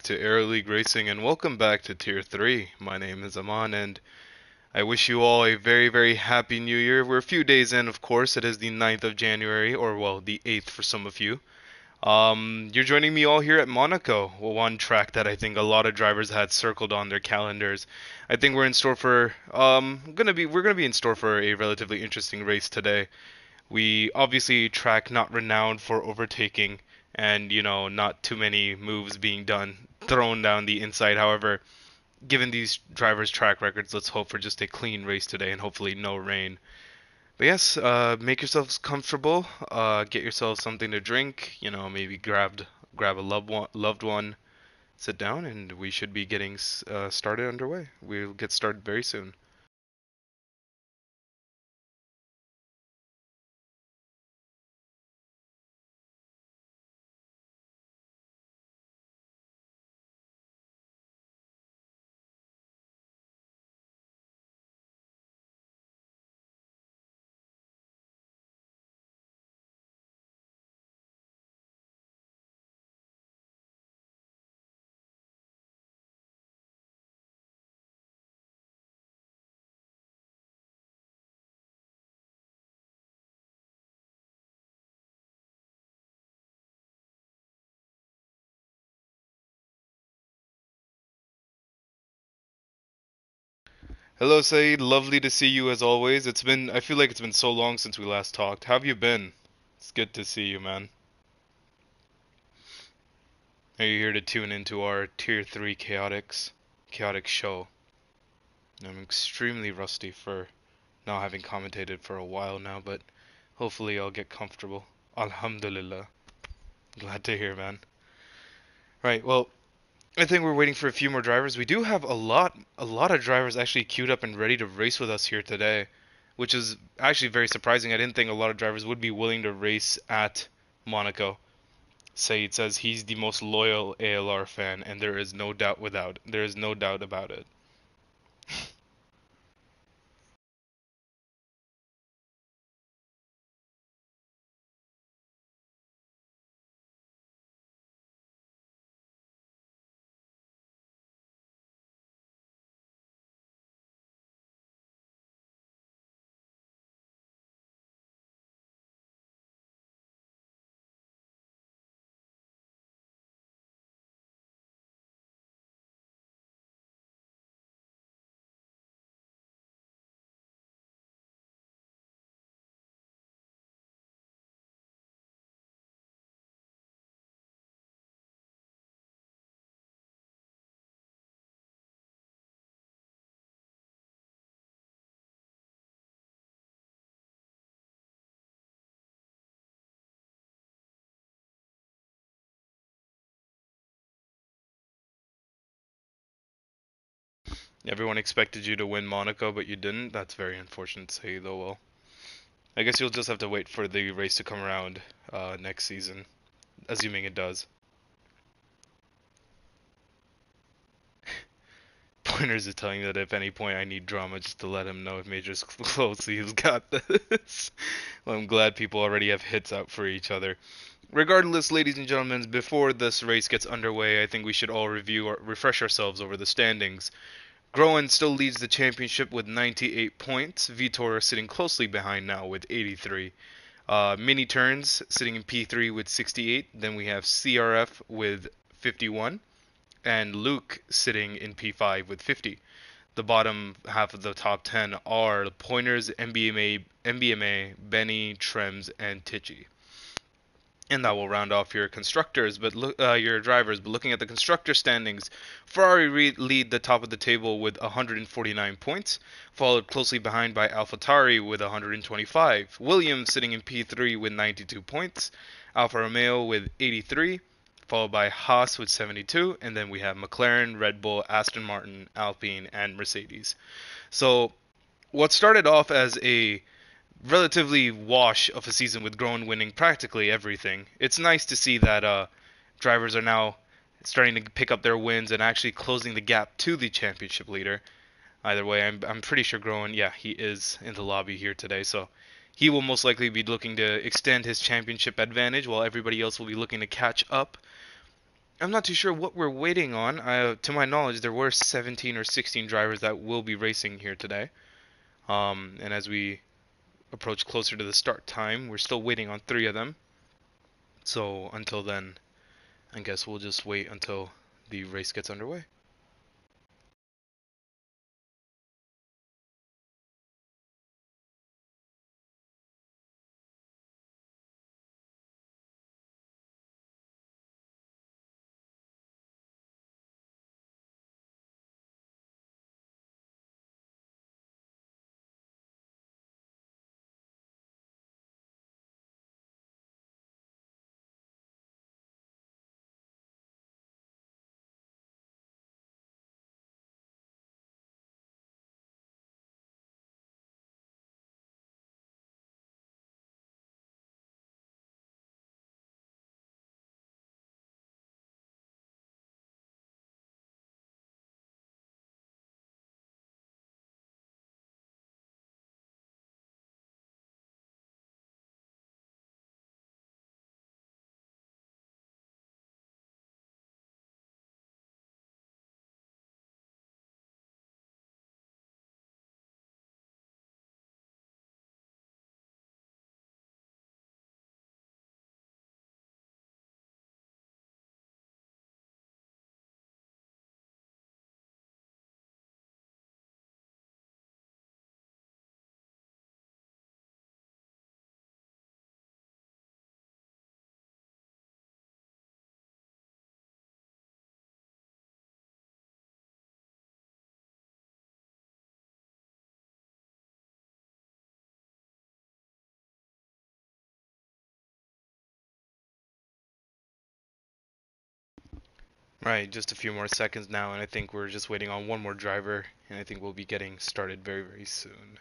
to Aero League Racing and welcome back to Tier 3. My name is Aman and I wish you all a very, very happy new year. We're a few days in, of course. It is the 9th of January, or well, the 8th for some of you. You're joining me all here at Monaco, one track that I think a lot of drivers had circled on their calendars. I think we're in store for we're gonna be in store for a relatively interesting race today. We obviously track not renowned for overtaking and, not too many moves being done, thrown down the inside. However, given these drivers' track records, let's hope for just a clean race today and hopefully no rain. But yes, make yourselves comfortable. Get yourselves something to drink. Maybe grab a loved one, sit down, and we should be getting started underway. We'll get started very soon. Hello, Saeed. Lovely to see you as always. I feel like it's been so long since we last talked. How have you been? It's good to see you, man. Are you here to tune into our Tier 3 chaotic show? I'm extremely rusty for not having commentated for a while now, but hopefully I'll get comfortable. Alhamdulillah. Glad to hear, man. Right, well, I think we're waiting for a few more drivers. We do have a lot of drivers actually queued up and ready to race with us here today, which is actually very surprising. I didn't think a lot of drivers would be willing to race at Monaco. Said says he's the most loyal ALR fan, and there is no doubt about it. Everyone expected you to win Monaco, but you didn't. That's very unfortunate to say, though. Well, I guess you'll just have to wait for the race to come around next season, assuming it does. Pointers is telling me that if any point I need drama, just to let him know if Major's close, he's got this. Well, I'm glad people already have hits out for each other. Regardless, ladies and gentlemen, before this race gets underway, I think we should all refresh ourselves over the standings. Groen still leads the championship with 98 points. Vitor sitting closely behind now with 83. Mini Turns sitting in P3 with 68. Then we have CRF with 51. And Luke sitting in P5 with 50. The bottom half of the top 10 are Pointers, MBMA, Benny, Trems, and Tichy. And that will round off your your drivers. But looking at the constructor standings, Ferrari lead the top of the table with 149 points, followed closely behind by AlphaTauri with 125. Williams sitting in P3 with 92 points, Alfa Romeo with 83, followed by Haas with 72, and then we have McLaren, Red Bull, Aston Martin, Alpine, and Mercedes. So what started off as a relatively wash of a season with Groen winning practically everything. It's nice to see that drivers are now starting to pick up their wins and actually closing the gap to the championship leader. Either way, I'm pretty sure Groen, yeah, he is in the lobby here today, so he will most likely be looking to extend his championship advantage while everybody else will be looking to catch up. I'm not too sure what we're waiting on. To my knowledge, there were 17 or 16 drivers that will be racing here today. And as we approach closer to the start time, we're still waiting on 3 of them. So until then, I guess we'll just wait until the race gets underway. Right, just a few more seconds now, and I think we're just waiting on one more driver, and I think we'll be getting started very, very soon.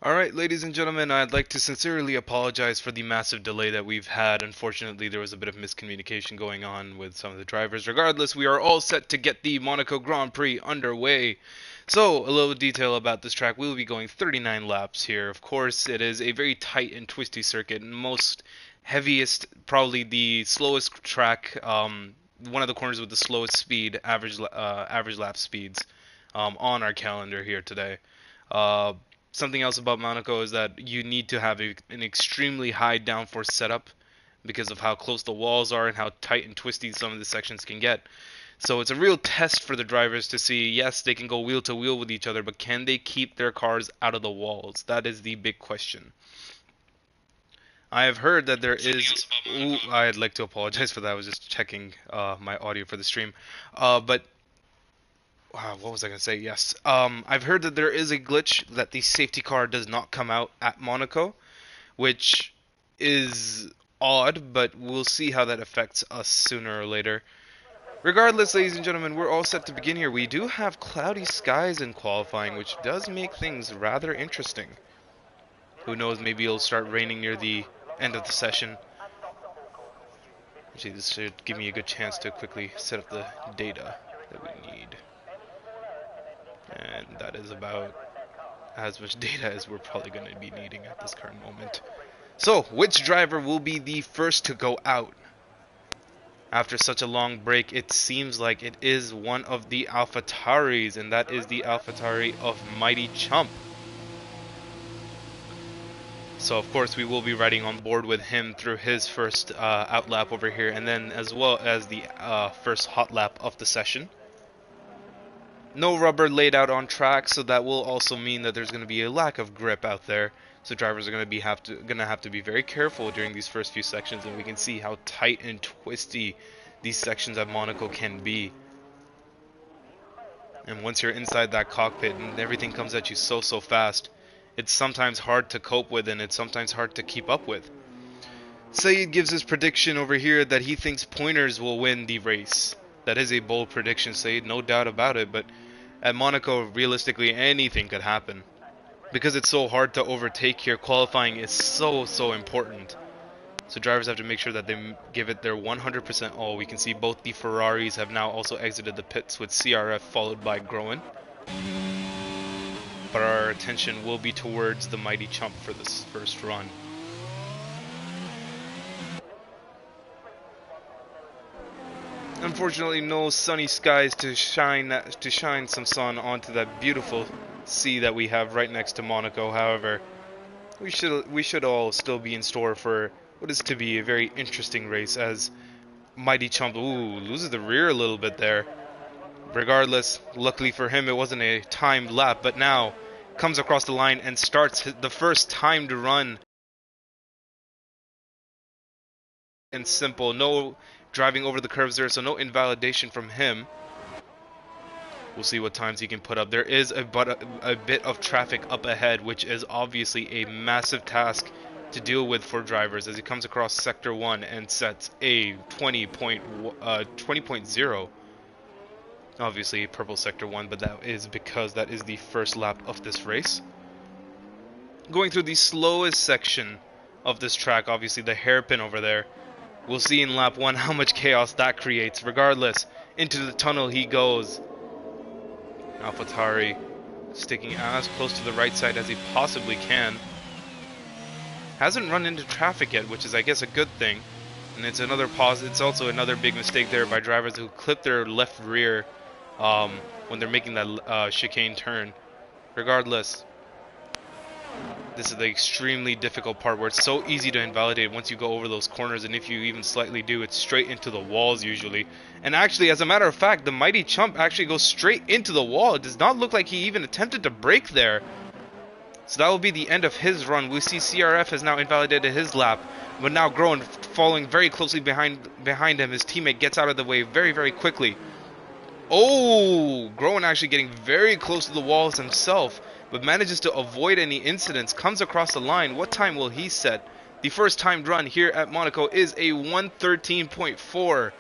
Alright, ladies and gentlemen, I'd like to sincerely apologize for the massive delay that we've had. Unfortunately, there was a bit of miscommunication going on with some of the drivers. Regardless, we are all set to get the Monaco Grand Prix underway. So, a little detail about this track. We will be going 39 laps here. Of course, it is a very tight and twisty circuit. Most heaviest, probably the slowest track, one of the corners with the slowest speed, average lap speeds on our calendar here today. Something else about Monaco is that you need to have an extremely high downforce setup because of how close the walls are and how tight and twisty some of the sections can get. So it's a real test for the drivers to see, yes, they can go wheel to wheel with each other, but can they keep their cars out of the walls? That is the big question. I have heard that there is... Ooh, I'd like to apologize for that. I was just checking my audio for the stream. But what was I going to say? Yes. I've heard that there is a glitch that the safety car does not come out at Monaco, which is odd, but we'll see how that affects us sooner or later. Regardless, ladies and gentlemen, we're all set to begin here. We do have cloudy skies in qualifying, which does make things rather interesting. Who knows, maybe it'll start raining near the end of the session. Actually, this should give me a good chance to quickly set up the data that we need. And that is about as much data as we're probably going to be needing at this current moment. So, which driver will be the first to go out? After such a long break, it seems like it is one of the AlphaTauris, and that is the AlphaTauri of Mighty Chump. So of course we will be riding on board with him through his first out lap over here, and then as well as the first hot lap of the session. No rubber laid out on track, so that will also mean that there's going to be a lack of grip out there. So drivers are going to have to be very careful during these first few sections, and we can see how tight and twisty these sections at Monaco can be. And once you're inside that cockpit and everything comes at you so fast, it's sometimes hard to cope with, and it's sometimes hard to keep up with. Saeed gives his prediction over here that he thinks Pointers will win the race. That is a bold prediction, Saeed, no doubt about it, but at Monaco, realistically, anything could happen. Because it's so hard to overtake here, qualifying is so important. So drivers have to make sure that they give it their 100% all. We can see both the Ferraris have now also exited the pits, with CRF followed by Groen. But our attention will be towards the Mighty Chump for this first run. Unfortunately, no sunny skies to shine some sun onto that beautiful sea that we have right next to Monaco. However, we should all still be in store for what is to be a very interesting race, as Mighty Chump loses the rear a little bit there. Regardless, luckily for him, it wasn't a timed lap, but now comes across the line and starts the first timed run. And simple, no driving over the curves there, so no invalidation from him. We'll see what times he can put up. There is a bit of traffic up ahead, which is obviously a massive task to deal with for drivers, as he comes across Sector 1 and sets a 20.0. Obviously purple Sector 1, but that is because that is the first lap of this race. Going through the slowest section of this track, obviously the hairpin over there. We'll see in lap 1 how much chaos that creates. Regardless, into the tunnel he goes. AlphaTauri sticking as close to the right side as he possibly can. Hasn't run into traffic yet, which is, I guess, a good thing. And it's also another big mistake there by drivers who clip their left rear when they're making that chicane turn. Regardless, this is the extremely difficult part where it's so easy to invalidate once you go over those corners, and if you even slightly do, it's straight into the walls usually. And actually, as a matter of fact, the Mighty Chump actually goes straight into the wall. It does not look like he even attempted to brake there. So that will be the end of his run. We see CRF has now invalidated his lap, but now Groen following very closely behind him. His teammate gets out of the way very quickly. Oh, Groen actually getting very close to the walls himself, but manages to avoid any incidents, comes across the line. What time will he set? The first timed run here at Monaco is a 1:13.4.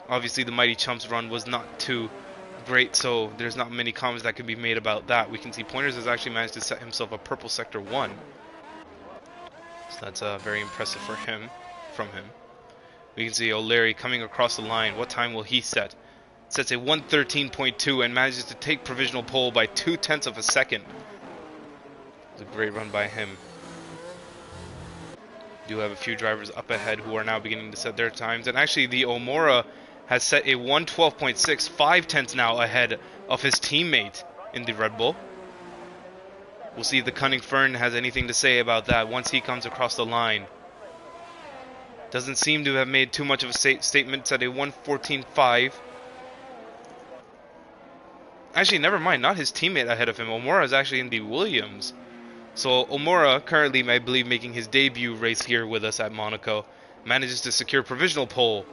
Obviously the Mighty Chump's run was not too great, so there's not many comments that can be made about that. We can see Pointers has actually managed to set himself a purple sector 1. So that's very impressive for him, from him. We can see O'Leary coming across the line. What time will he set? Sets a 1:13.2 and manages to take provisional pole by 0.2 of a second. It's a great run by him. Do have a few drivers up ahead who are now beginning to set their times, and actually the Omura has set a 1:12.6, 0.5 now ahead of his teammate in the Red Bull. We'll see if the Cunning Fern has anything to say about that once he comes across the line. Doesn't seem to have made too much of a statement. Set a 1:14.5. Actually, never mind, not his teammate ahead of him. Omura is actually in the Williams. So Omura, currently, I believe, making his debut race here with us at Monaco, manages to secure provisional pole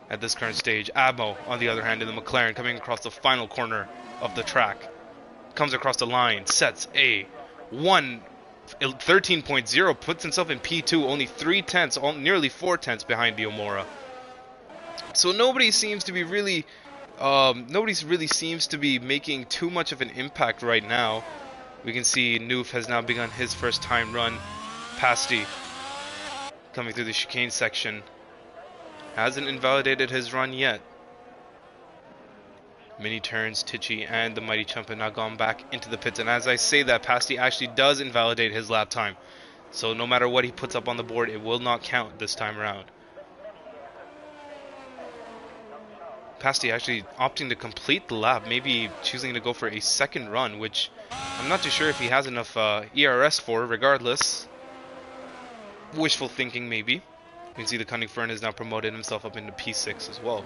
at this current stage. Amo, on the other hand, in the McLaren, coming across the final corner of the track, comes across the line, sets a 1:13.0, puts himself in P2, only 0.3, nearly 0.4 behind the Omura. So nobody seems to be really, seems to be making too much of an impact right now. We can see Noof has now begun his first time run. Pasty coming through the chicane section. Hasn't invalidated his run yet. Mini turns, Tichy and the Mighty Chump have now gone back into the pits. And as I say that, Pasty actually does invalidate his lap time. So no matter what he puts up on the board, it will not count this time around. Pasty actually opting to complete the lap, maybe choosing to go for a second run, which I'm not too sure if he has enough ERS for. Regardless, wishful thinking maybe. You can see the Cunning Fern has now promoted himself up into P6 as well.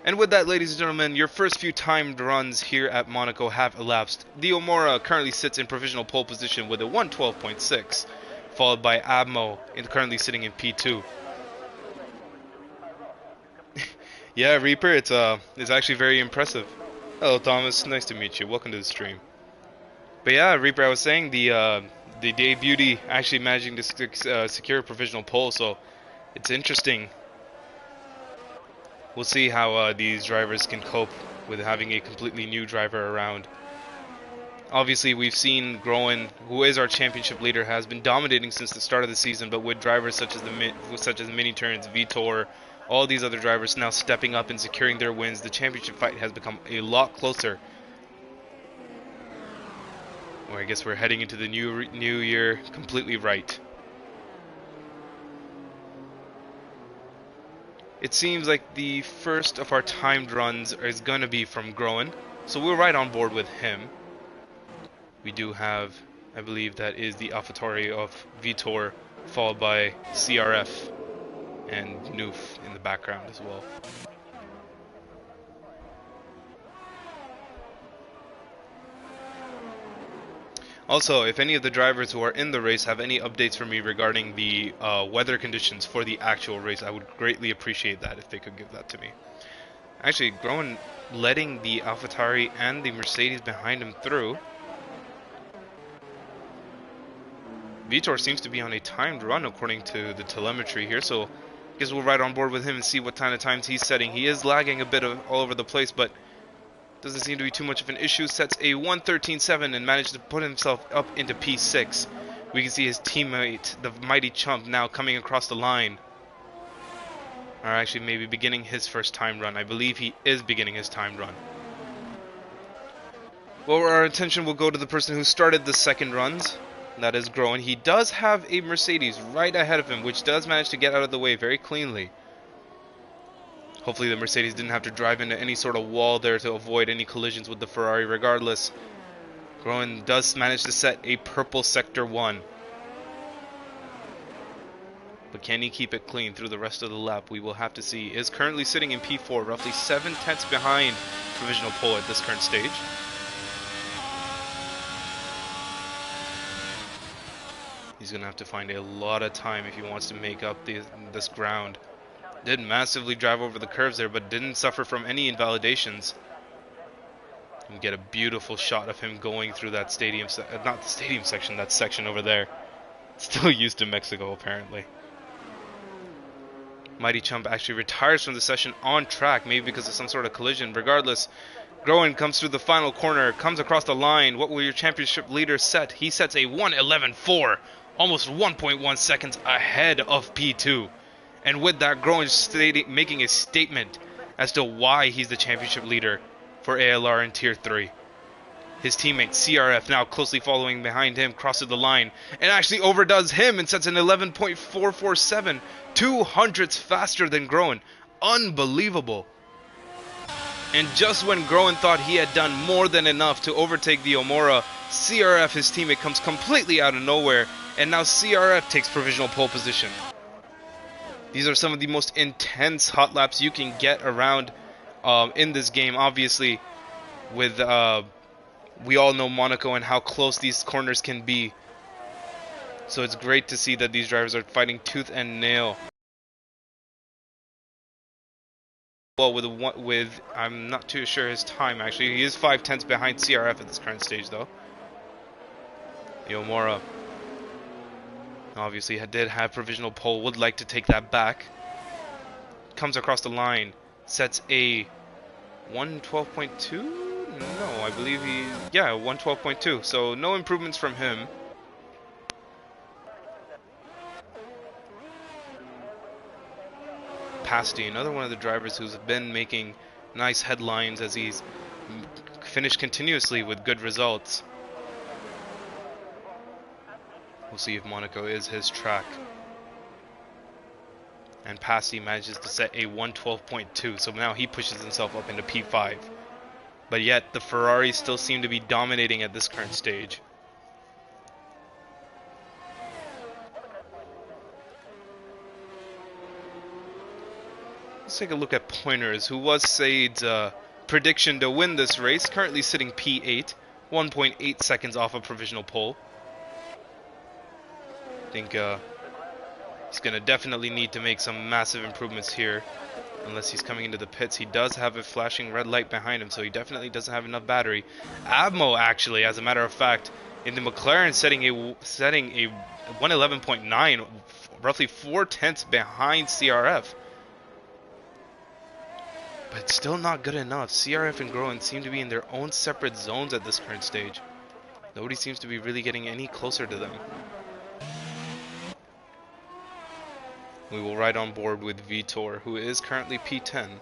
And with that, ladies and gentlemen, your first few timed runs here at Monaco have elapsed. The Omura currently sits in provisional pole position with a 1:12.6, followed by Abmo, currently sitting in P2. Yeah, Reaper, it's actually very impressive. Hello, Thomas. Nice to meet you. Welcome to the stream. But yeah, Reaper, I was saying the Day Beauty actually managing to secure a provisional pole, so it's interesting. We'll see how these drivers can cope with having a completely new driver around. Obviously, we've seen Groen, who is our championship leader, has been dominating since the start of the season, but with drivers such as Mini Turns, Vitor, all these other drivers now stepping up and securing their wins, the championship fight has become a lot closer. Or I guess we're heading into the new year completely right. It seems like the first of our timed runs is going to be from Groen, so we're right on board with him. We do have, I believe that is the AlphaTauri of Vitor, followed by CRF and Noof in the background as well. Also, if any of the drivers who are in the race have any updates for me regarding the weather conditions for the actual race, I would greatly appreciate that if they could give that to me. Actually, Groen letting the AlphaTauri and the Mercedes behind him through. Vitor seems to be on a timed run according to the telemetry here, so I guess we'll ride on board with him and see what kind of times he's setting. He is lagging a bit all over the place, but doesn't seem to be too much of an issue. Sets a 1:13.7 and managed to put himself up into P6. We can see his teammate, the Mighty Chump, now coming across the line. Or actually maybe beginning his first time run. I believe he is beginning his time run. Well, our attention will go to the person who started the second runs. That is Groen. He does have a Mercedes right ahead of him, which does manage to get out of the way very cleanly. Hopefully the Mercedes didn't have to drive into any sort of wall there to avoid any collisions with the Ferrari. Regardless, Groen does manage to set a purple sector 1. But can he keep it clean through the rest of the lap? We will have to see. He is currently sitting in P4, roughly 0.7 behind provisional pole at this current stage. He's going to have to find a lot of time if he wants to make up this ground. Did massively drive over the curves there, but didn't suffer from any invalidations. You get a beautiful shot of him going through that stadium, not the stadium section, that section over there. Still used to Mexico, apparently. Mighty Chump actually retires from the session on track, maybe because of some sort of collision. Regardless, Groen comes through the final corner, comes across the line. What will your championship leader set? He sets a 1:11.4, almost 1.1 seconds ahead of P2. And with that, Groen making a statement as to why he's the championship leader for ALR in Tier 3. His teammate CRF, now closely following behind him, crosses the line and actually overdoes him and sets an 11.447, 200ths faster than Groen. Unbelievable. And just when Groen thought he had done more than enough to overtake the Omora, CRF, his teammate, comes completely out of nowhere, and now CRF takes provisional pole position. These are some of the most intense hot laps you can get around in this game. Obviously, with we all know Monaco and how close these corners can be. So it's great to see that these drivers are fighting tooth and nail. Well, with I'm not too sure his time actually. He is 5/10 behind CRF at this current stage though. The Omora obviously did have provisional pole, would like to take that back. Comes across the line, sets a 1:12.2? No, I believe 1:12.2. So no improvements from him. Pasty, another one of the drivers who's been making nice headlines as he's finished continuously with good results. We'll see if Monaco is his track. And Pasty manages to set a 1:12.2, so now he pushes himself up into P5. But yet, the Ferraris still seem to be dominating at this current stage. Let's take a look at Pointers, who was Said's prediction to win this race, currently sitting P8, 1.8 seconds off a provisional pole. I think he's going to definitely need to make some massive improvements here, unless he's coming into the pits. He does have a flashing red light behind him, so he definitely doesn't have enough battery. Abmo, actually, as a matter of fact, in the McLaren, setting a 1:11.9, roughly 4/10 behind CRF. But still not good enough. CRF and Groen seem to be in their own separate zones at this current stage. Nobody seems to be really getting any closer to them. We will ride on board with Vitor, who is currently P10.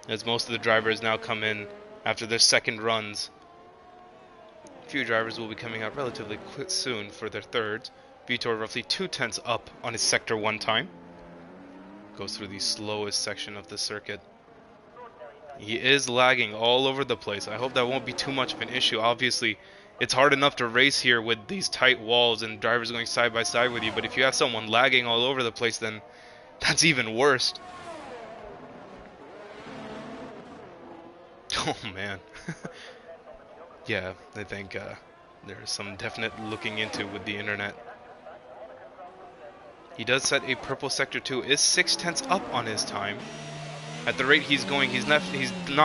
As most of the drivers now come in after their second runs. A few drivers will be coming out relatively soon for their thirds. Vitor roughly 2/10 up on his Sector 1 time. Goes through the slowest section of the circuit. He is lagging all over the place. I hope that won't be too much of an issue. Obviously, it's hard enough to race here with these tight walls and drivers going side by side with you, but if you have someone lagging all over the place, then that's even worse. Oh man. Yeah, I think there's some definite looking into with the internet. He does set a purple Sector 2, is 6/10 up on his time. At the rate he's going, he's not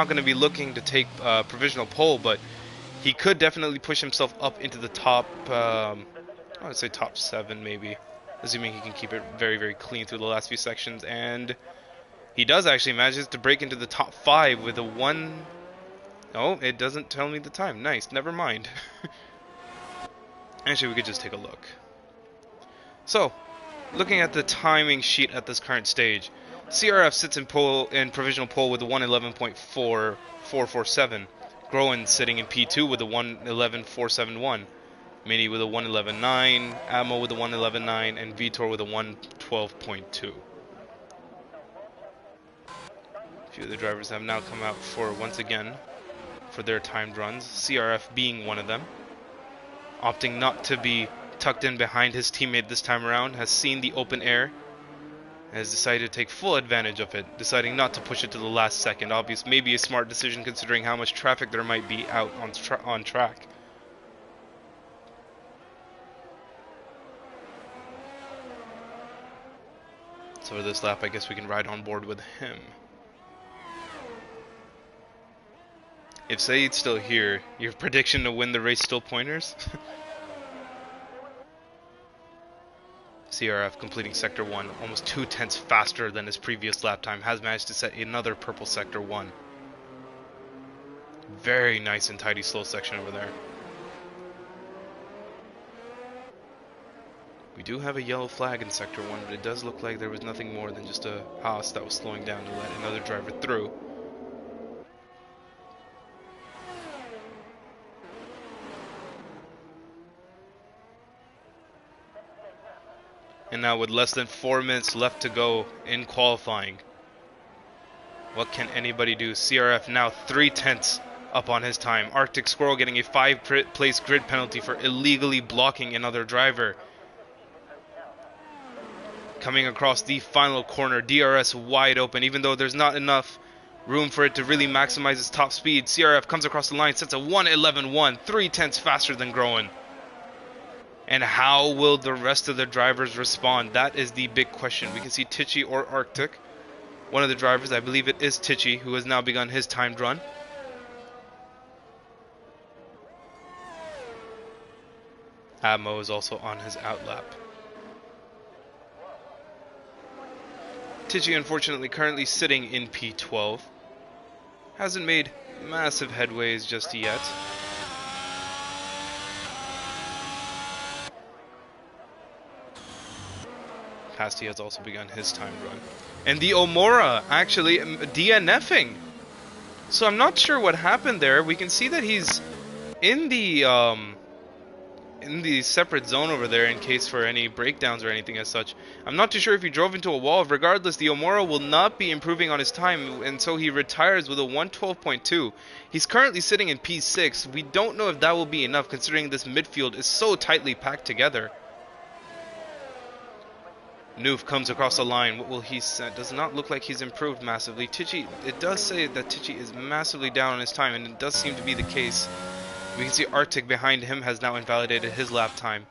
going to be looking to take provisional pole, but he could definitely push himself up into the top, I would say top 7 maybe, assuming he can keep it very, very clean through the last few sections. And he does actually manage to break into the top 5 with a 1... Oh, it doesn't tell me the time. Nice, never mind. Actually, we could just take a look. So, looking at the timing sheet at this current stage, CRF sits in provisional pole with a 1:11.447. Groen sitting in P2 with a 1:11.471. Mini with a 1:11.9. Ammo with a 1:11.9. And Vitor with a 1:12.2. A few of the drivers have now come out once again for their timed runs. CRF being one of them. Opting not to be tucked in behind his teammate this time around, has seen the open air, has decided to take full advantage of it, deciding not to push it to the last second. Obviously, maybe a smart decision considering how much traffic there might be out on track. So for this lap, I guess we can ride on board with him. If Said's still here, your prediction to win the race still Pointers? CRF completing Sector 1 almost 2/10 faster than his previous lap time, has managed to set another purple Sector 1. Very nice and tidy slow section over there. We do have a yellow flag in Sector 1, but it does look like there was nothing more than just a Haas that was slowing down to let another driver through. And now with less than 4 minutes left to go in qualifying, what can anybody do? CRF now 3/10 up on his time. Arctic Squirrel getting a 5-place grid penalty for illegally blocking another driver. Coming across the final corner, DRS wide open, even though there's not enough room for it to really maximize its top speed. CRF comes across the line, sets a 1:11.1, 3/10 faster than Groen. And how will the rest of the drivers respond? That is the big question. We can see Tichy or Arctic, one of the drivers, I believe it is Tichy, who has now begun his timed run. Admo is also on his outlap. Tichy, unfortunately, currently sitting in P12. Hasn't made massive headways just yet. Pasty has also begun his timed run. And the Omora actually DNFing. So I'm not sure what happened there. We can see that he's in the separate zone over there in case for any breakdowns or anything as such. I'm not too sure if he drove into a wall. Regardless, the Omora will not be improving on his time, and so he retires with a 1:12.2. He's currently sitting in P6. We don't know if that will be enough considering this midfield is so tightly packed together. Noof comes across the line. What will he set? Does not look like he's improved massively. Tichy, it does say that Tichy is massively down on his time, and it does seem to be the case. We can see Arctic behind him has now invalidated his lap time.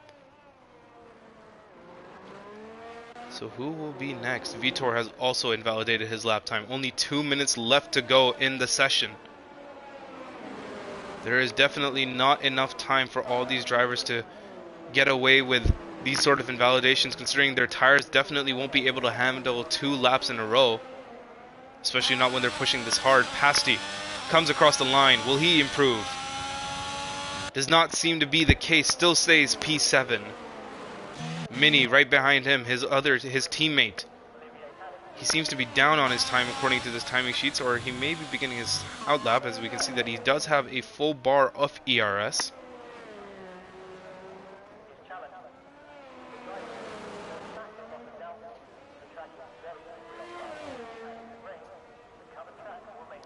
So who will be next? Vitor has also invalidated his lap time. Only 2 minutes left to go in the session. There is definitely not enough time for all these drivers to get away with these sort of invalidations, considering their tires definitely won't be able to handle 2 laps in a row, especially not when they're pushing this hard. Pasty comes across the line. Will he improve? Does not seem to be the case. Still stays P7. Mini right behind him, his teammate. He seems to be down on his time according to this timing sheets, or he may be beginning his outlap, as we can see that he does have a full bar of ERS.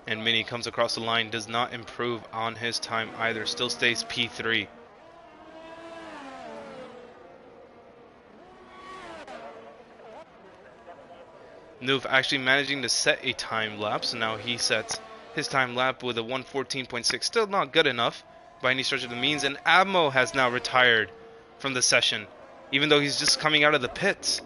And Mini comes across the line, does not improve on his time either, still stays P3. Noof actually managing to set a time lapse, so now he sets his time lap with a 1:14.6, still not good enough by any stretch of the means, and Admo has now retired from the session, even though he's just coming out of the pits.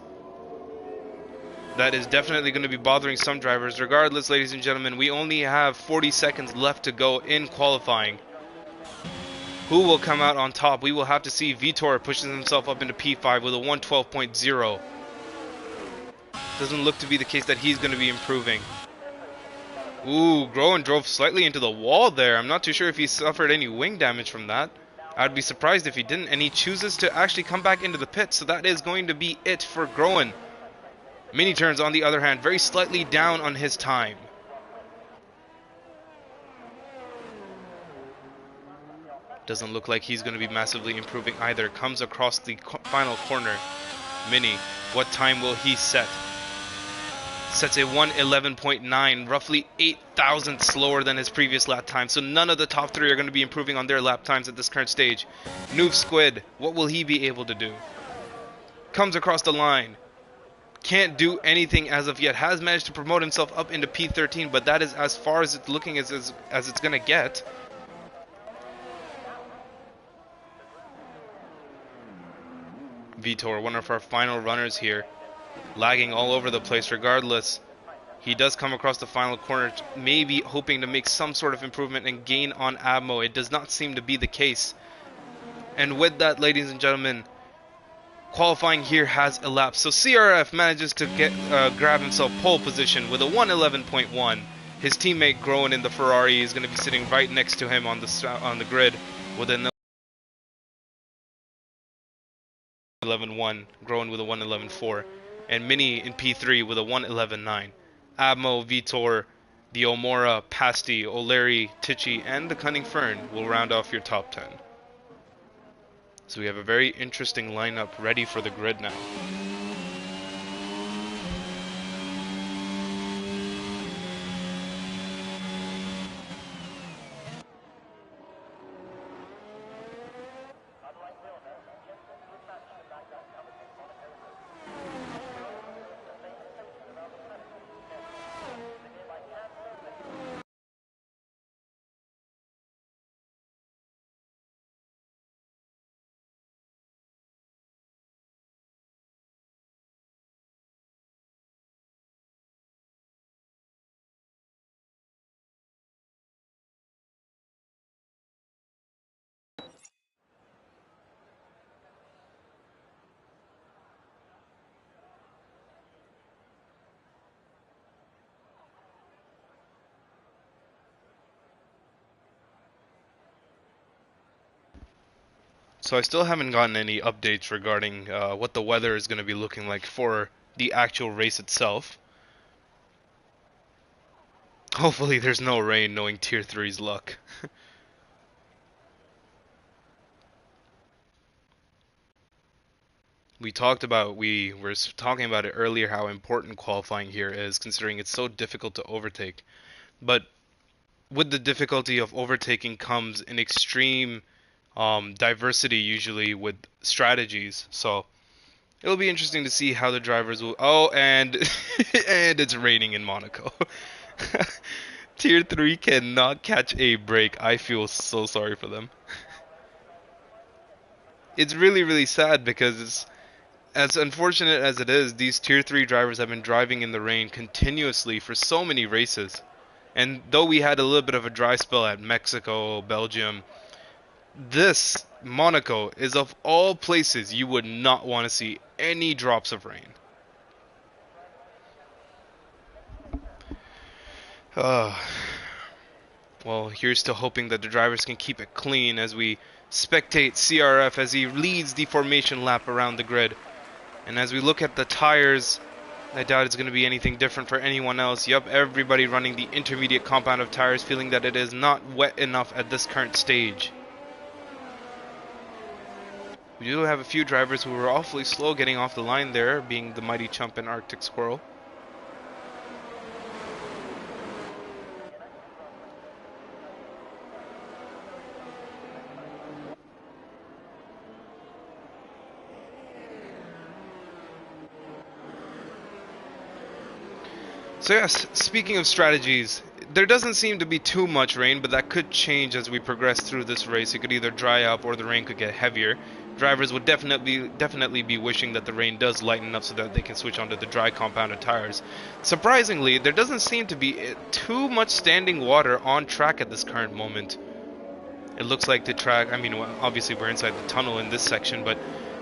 That is definitely going to be bothering some drivers. Regardless, ladies and gentlemen, we only have 40 seconds left to go in qualifying. Who will come out on top? We will have to see. Vitor pushes himself up into P5 with a 1:12.0. Doesn't look to be the case that he's going to be improving. Ooh, Groen drove slightly into the wall there. I'm not too sure if he suffered any wing damage from that. I'd be surprised if he didn't, and he chooses to actually come back into the pit, so that is going to be it for Groen. Mini turns, on the other hand, very slightly down on his time. Doesn't look like he's going to be massively improving either. Comes across the final corner. Mini, what time will he set? Sets a 1:11.9, roughly 8 thousandths slower than his previous lap time. So none of the top 3 are going to be improving on their lap times at this current stage. Noob Squid, what will he be able to do? Comes across the line. Can't do anything as of yet. Has managed to promote himself up into P13, but that is as far as it's looking as it's going to get. Vitor, one of our final runners here, lagging all over the place. Regardless, he does come across the final corner, maybe hoping to make some sort of improvement and gain on Admo. It does not seem to be the case. And with that, ladies and gentlemen, Qualifying here has elapsed, so CRF manages to grab himself pole position with a 111.1. His teammate Groen in the Ferrari is going to be sitting right next to him on the grid with an 111.1, Groen with a 111.4, and Mini in P3 with a 111.9. Abmo, Vitor, the Omora, Pasti, O'Leary, Tichy, and the Cunning Fern will round off your top 10. So we have a very interesting lineup ready for the grid now. So I still haven't gotten any updates regarding what the weather is going to be looking like for the actual race itself. Hopefully there's no rain, knowing Tier 3's luck. We were talking about it earlier, how important qualifying here is, considering it's so difficult to overtake. But with the difficulty of overtaking comes an extreme diversity, usually with strategies. So it'll be interesting to see how the drivers will. Oh, and and it's raining in Monaco. Tier 3 cannot catch a break. I feel so sorry for them. It's really, really sad because as unfortunate as it is, these Tier 3 drivers have been driving in the rain continuously for so many races. And though we had a little bit of a dry spell at Mexico, Belgium, this Monaco is of all places you would not want to see any drops of rain. Uh, well, here's to hoping that the drivers can keep it clean as we spectate CRF as he leads the formation lap around the grid. And as we look at the tires, I doubt it's going to be anything different for anyone else. Yup, everybody running the intermediate compound of tires, feeling that it is not wet enough at this current stage. We do have a few drivers who were awfully slow getting off the line there, being the Mighty Chump and Arctic Squirrel. So yes, speaking of strategies, there doesn't seem to be too much rain, but that could change as we progress through this race. It could either dry up or the rain could get heavier. Drivers would definitely be wishing that the rain does lighten up so that they can switch onto the dry compounded tires. Surprisingly, there doesn't seem to be too much standing water on track at this current moment. It looks like the track, I mean, obviously we're inside the tunnel in this section, but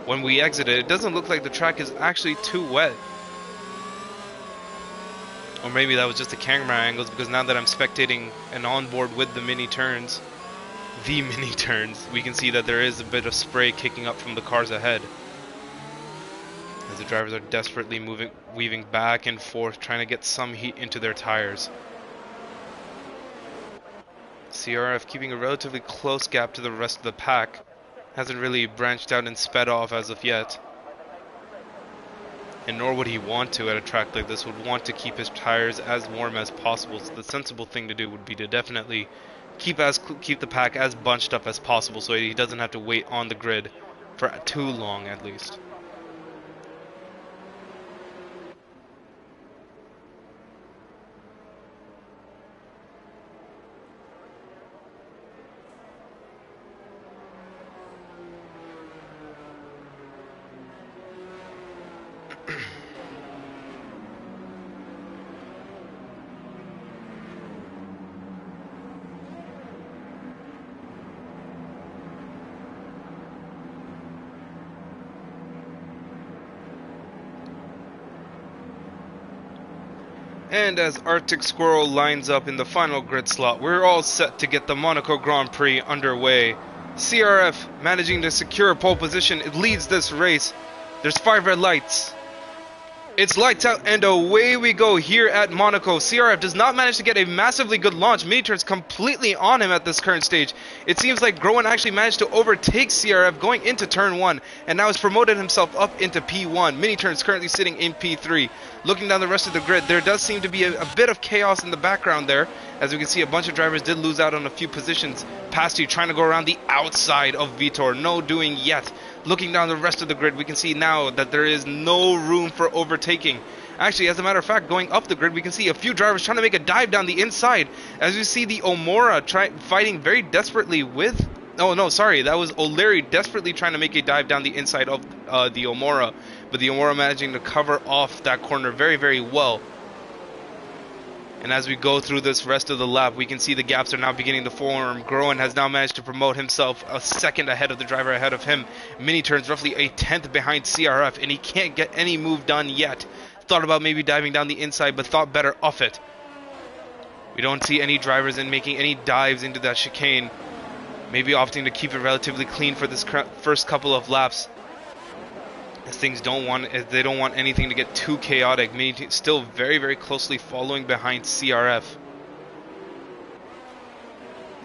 when we exit it, it doesn't look like the track is actually too wet. Or maybe that was just the camera angles, because now that I'm spectating and on board with the mini turns, we can see that there is a bit of spray kicking up from the cars ahead. As the drivers are desperately weaving back and forth, trying to get some heat into their tires. CRF keeping a relatively close gap to the rest of the pack. Hasn't really branched out and sped off as of yet. And nor would he want to at a track like this, would want to keep his tires as warm as possible. So the sensible thing to do would be to definitely keep the pack as bunched up as possible so he doesn't have to wait on the grid for too long at least. And as Arctic Squirrel lines up in the final grid slot, we're all set to get the Monaco Grand Prix underway. CRF managing to secure pole position. It leads this race. There's 5 red lights. It's lights out and away we go here at Monaco. CRF does not manage to get a massively good launch. Mini-Turn's completely on him at this current stage. It seems like Groen actually managed to overtake CRF going into turn 1 and now has promoted himself up into P1. Mini-Turn's currently sitting in P3. Looking down the rest of the grid, there does seem to be a bit of chaos in the background there. As we can see, a bunch of drivers did lose out on a few positions. Pasty trying to go around the outside of Vitor. No doing yet. Looking down the rest of the grid, we can see now that there is no room for overtaking. Actually, as a matter of fact, going up the grid, we can see a few drivers trying to make a dive down the inside. As you see the Omora fighting very desperately with... Oh, no, sorry. That was O'Leary desperately trying to make a dive down the inside of the Omora. But the Omora managing to cover off that corner very, very well. And as we go through this rest of the lap, we can see the gaps are now beginning to form. Groen has now managed to promote himself a second ahead of the driver ahead of him. Mini-Turn's roughly a 10th behind CRF, and he can't get any move done yet. Thought about maybe diving down the inside, but thought better of it. We don't see any drivers in making any dives into that chicane. Maybe opting to keep it relatively clean for this first couple of laps. As things don't want anything to get too chaotic. Mini still very, very closely following behind CRF.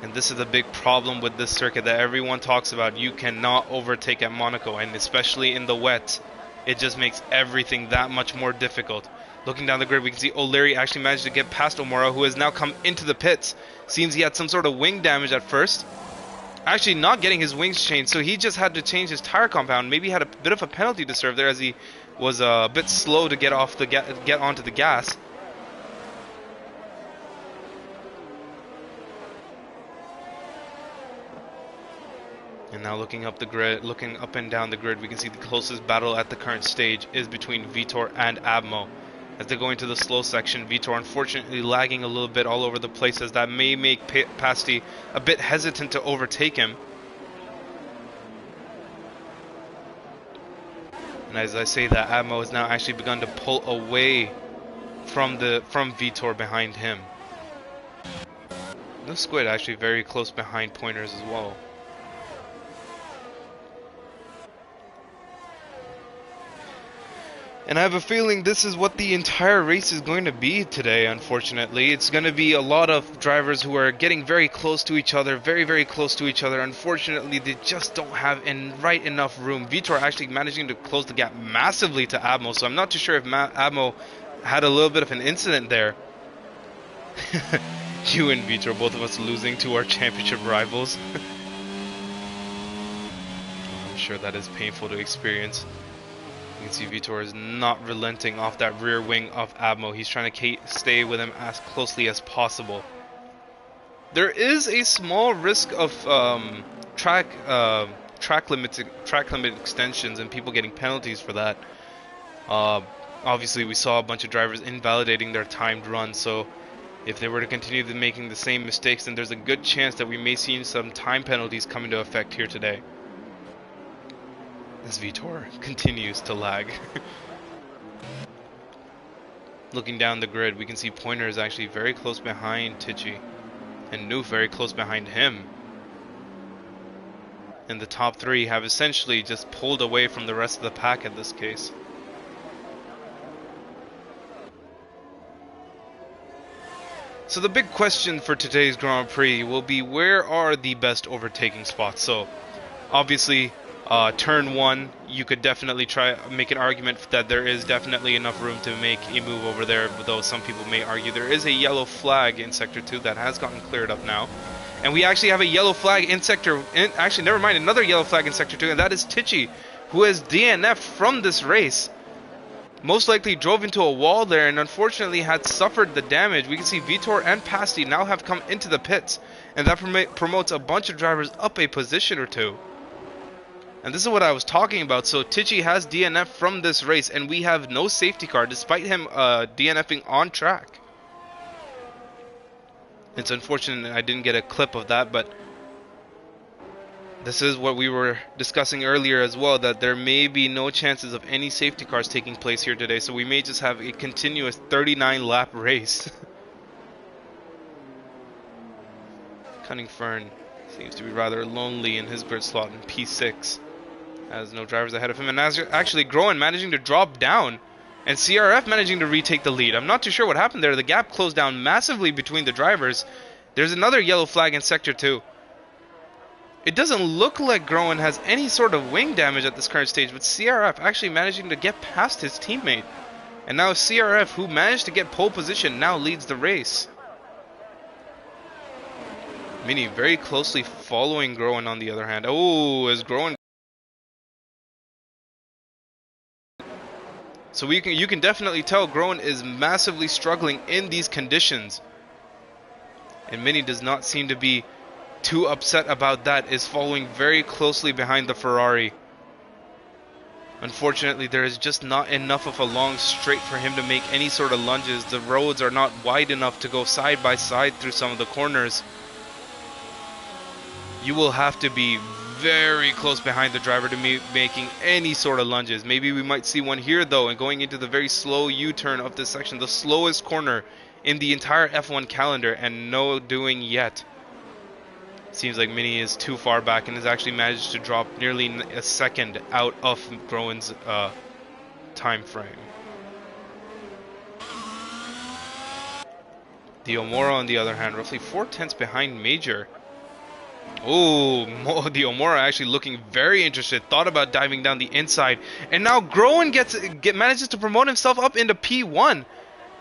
And this is a big problem with this circuit that everyone talks about. You cannot overtake at Monaco, and especially in the wet, it just makes everything that much more difficult. Looking down the grid, we can see O'Leary actually managed to get past Omora, who has now come into the pits. Seems he had some sort of wing damage at first. Actually not getting his wings changed, so he just had to change his tire compound. Maybe he had a bit of a penalty to serve there, as he was a bit slow to get onto the gas. And now looking up the grid, looking up and down the grid, we can see the closest battle at the current stage is between Vitor and Abmo. As they go into the slow section, Vitor unfortunately lagging a little bit all over the place, as that may make Pasty a bit hesitant to overtake him. And as I say that, Abmo has now actually begun to pull away from Vitor behind him. The Squid actually very close behind Pointers as well. And I have a feeling this is what the entire race is going to be today, unfortunately. It's going to be a lot of drivers who are getting very close to each other, very, very close to each other. Unfortunately, they just don't have right enough room. Vitor actually managing to close the gap massively to Abmo, so I'm not too sure if Abmo had a little bit of an incident there. You and Vitor, both of us losing to our championship rivals. I'm sure that is painful to experience. You can see Vitor is not relenting off that rear wing of Abmo. He's trying to stay with him as closely as possible. There is a small risk of track limit extensions and people getting penalties for that. Obviously, we saw a bunch of drivers invalidating their timed run, so if they were to continue making the same mistakes, then there's a good chance that we may see some time penalties come into effect here today. As Vitor continues to lag. Looking down the grid, we can see Pointer is actually very close behind Tichy, and Noof very close behind him. And the top three have essentially just pulled away from the rest of the pack in this case. So the big question for today's Grand Prix will be, where are the best overtaking spots? So obviously turn 1, you could definitely make an argument that there is definitely enough room to make a move over there, though some people may argue there is a yellow flag in Sector 2 that has gotten cleared up now. And we actually have a yellow flag in actually, never mind, another yellow flag in Sector 2, and that is Tichy, who has DNF'd from this race. Most likely drove into a wall there and unfortunately had suffered the damage. We can see Vitor and Pasty now have come into the pits, and that promotes a bunch of drivers up a position or two. And this is what I was talking about. So Tichy has DNF from this race, and we have no safety car despite him DNFing on track. It's unfortunate I didn't get a clip of that, but This is what we were discussing earlier as well, that there may be no chances of any safety cars taking place here today, so we may just have a continuous 39 lap race. Cunning Fern seems to be rather lonely in his grid slot in P6. Has no drivers ahead of him, and actually Groen managing to drop down, and CRF managing to retake the lead. I'm not too sure what happened there. The gap closed down massively between the drivers. There's another yellow flag in Sector 2. It doesn't look like Groen has any sort of wing damage at this current stage, but CRF actually managing to get past his teammate. And now CRF, who managed to get pole position, now leads the race. Mini very closely following Groen on the other hand. Oh, is Groen... So you can definitely tell Groen is massively struggling in these conditions. And Mini does not seem to be too upset about that, is following very closely behind the Ferrari. Unfortunately, there is just not enough of a long straight for him to make any sort of lunges. The roads are not wide enough to go side by side through some of the corners. You will have to be very close behind the driver to be making any sort of lunges. Maybe we might see one here though, and going into the very slow U-turn of this section, the slowest corner in the entire F1 calendar, and no doing yet. Seems like Mini is too far back and has actually managed to drop nearly a second out of Groen's time frame. The Omora, on the other hand, roughly 4/10 behind Major. Oh, the Omora actually looking very interested. Thought about diving down the inside, and now Groen manages to promote himself up into P1,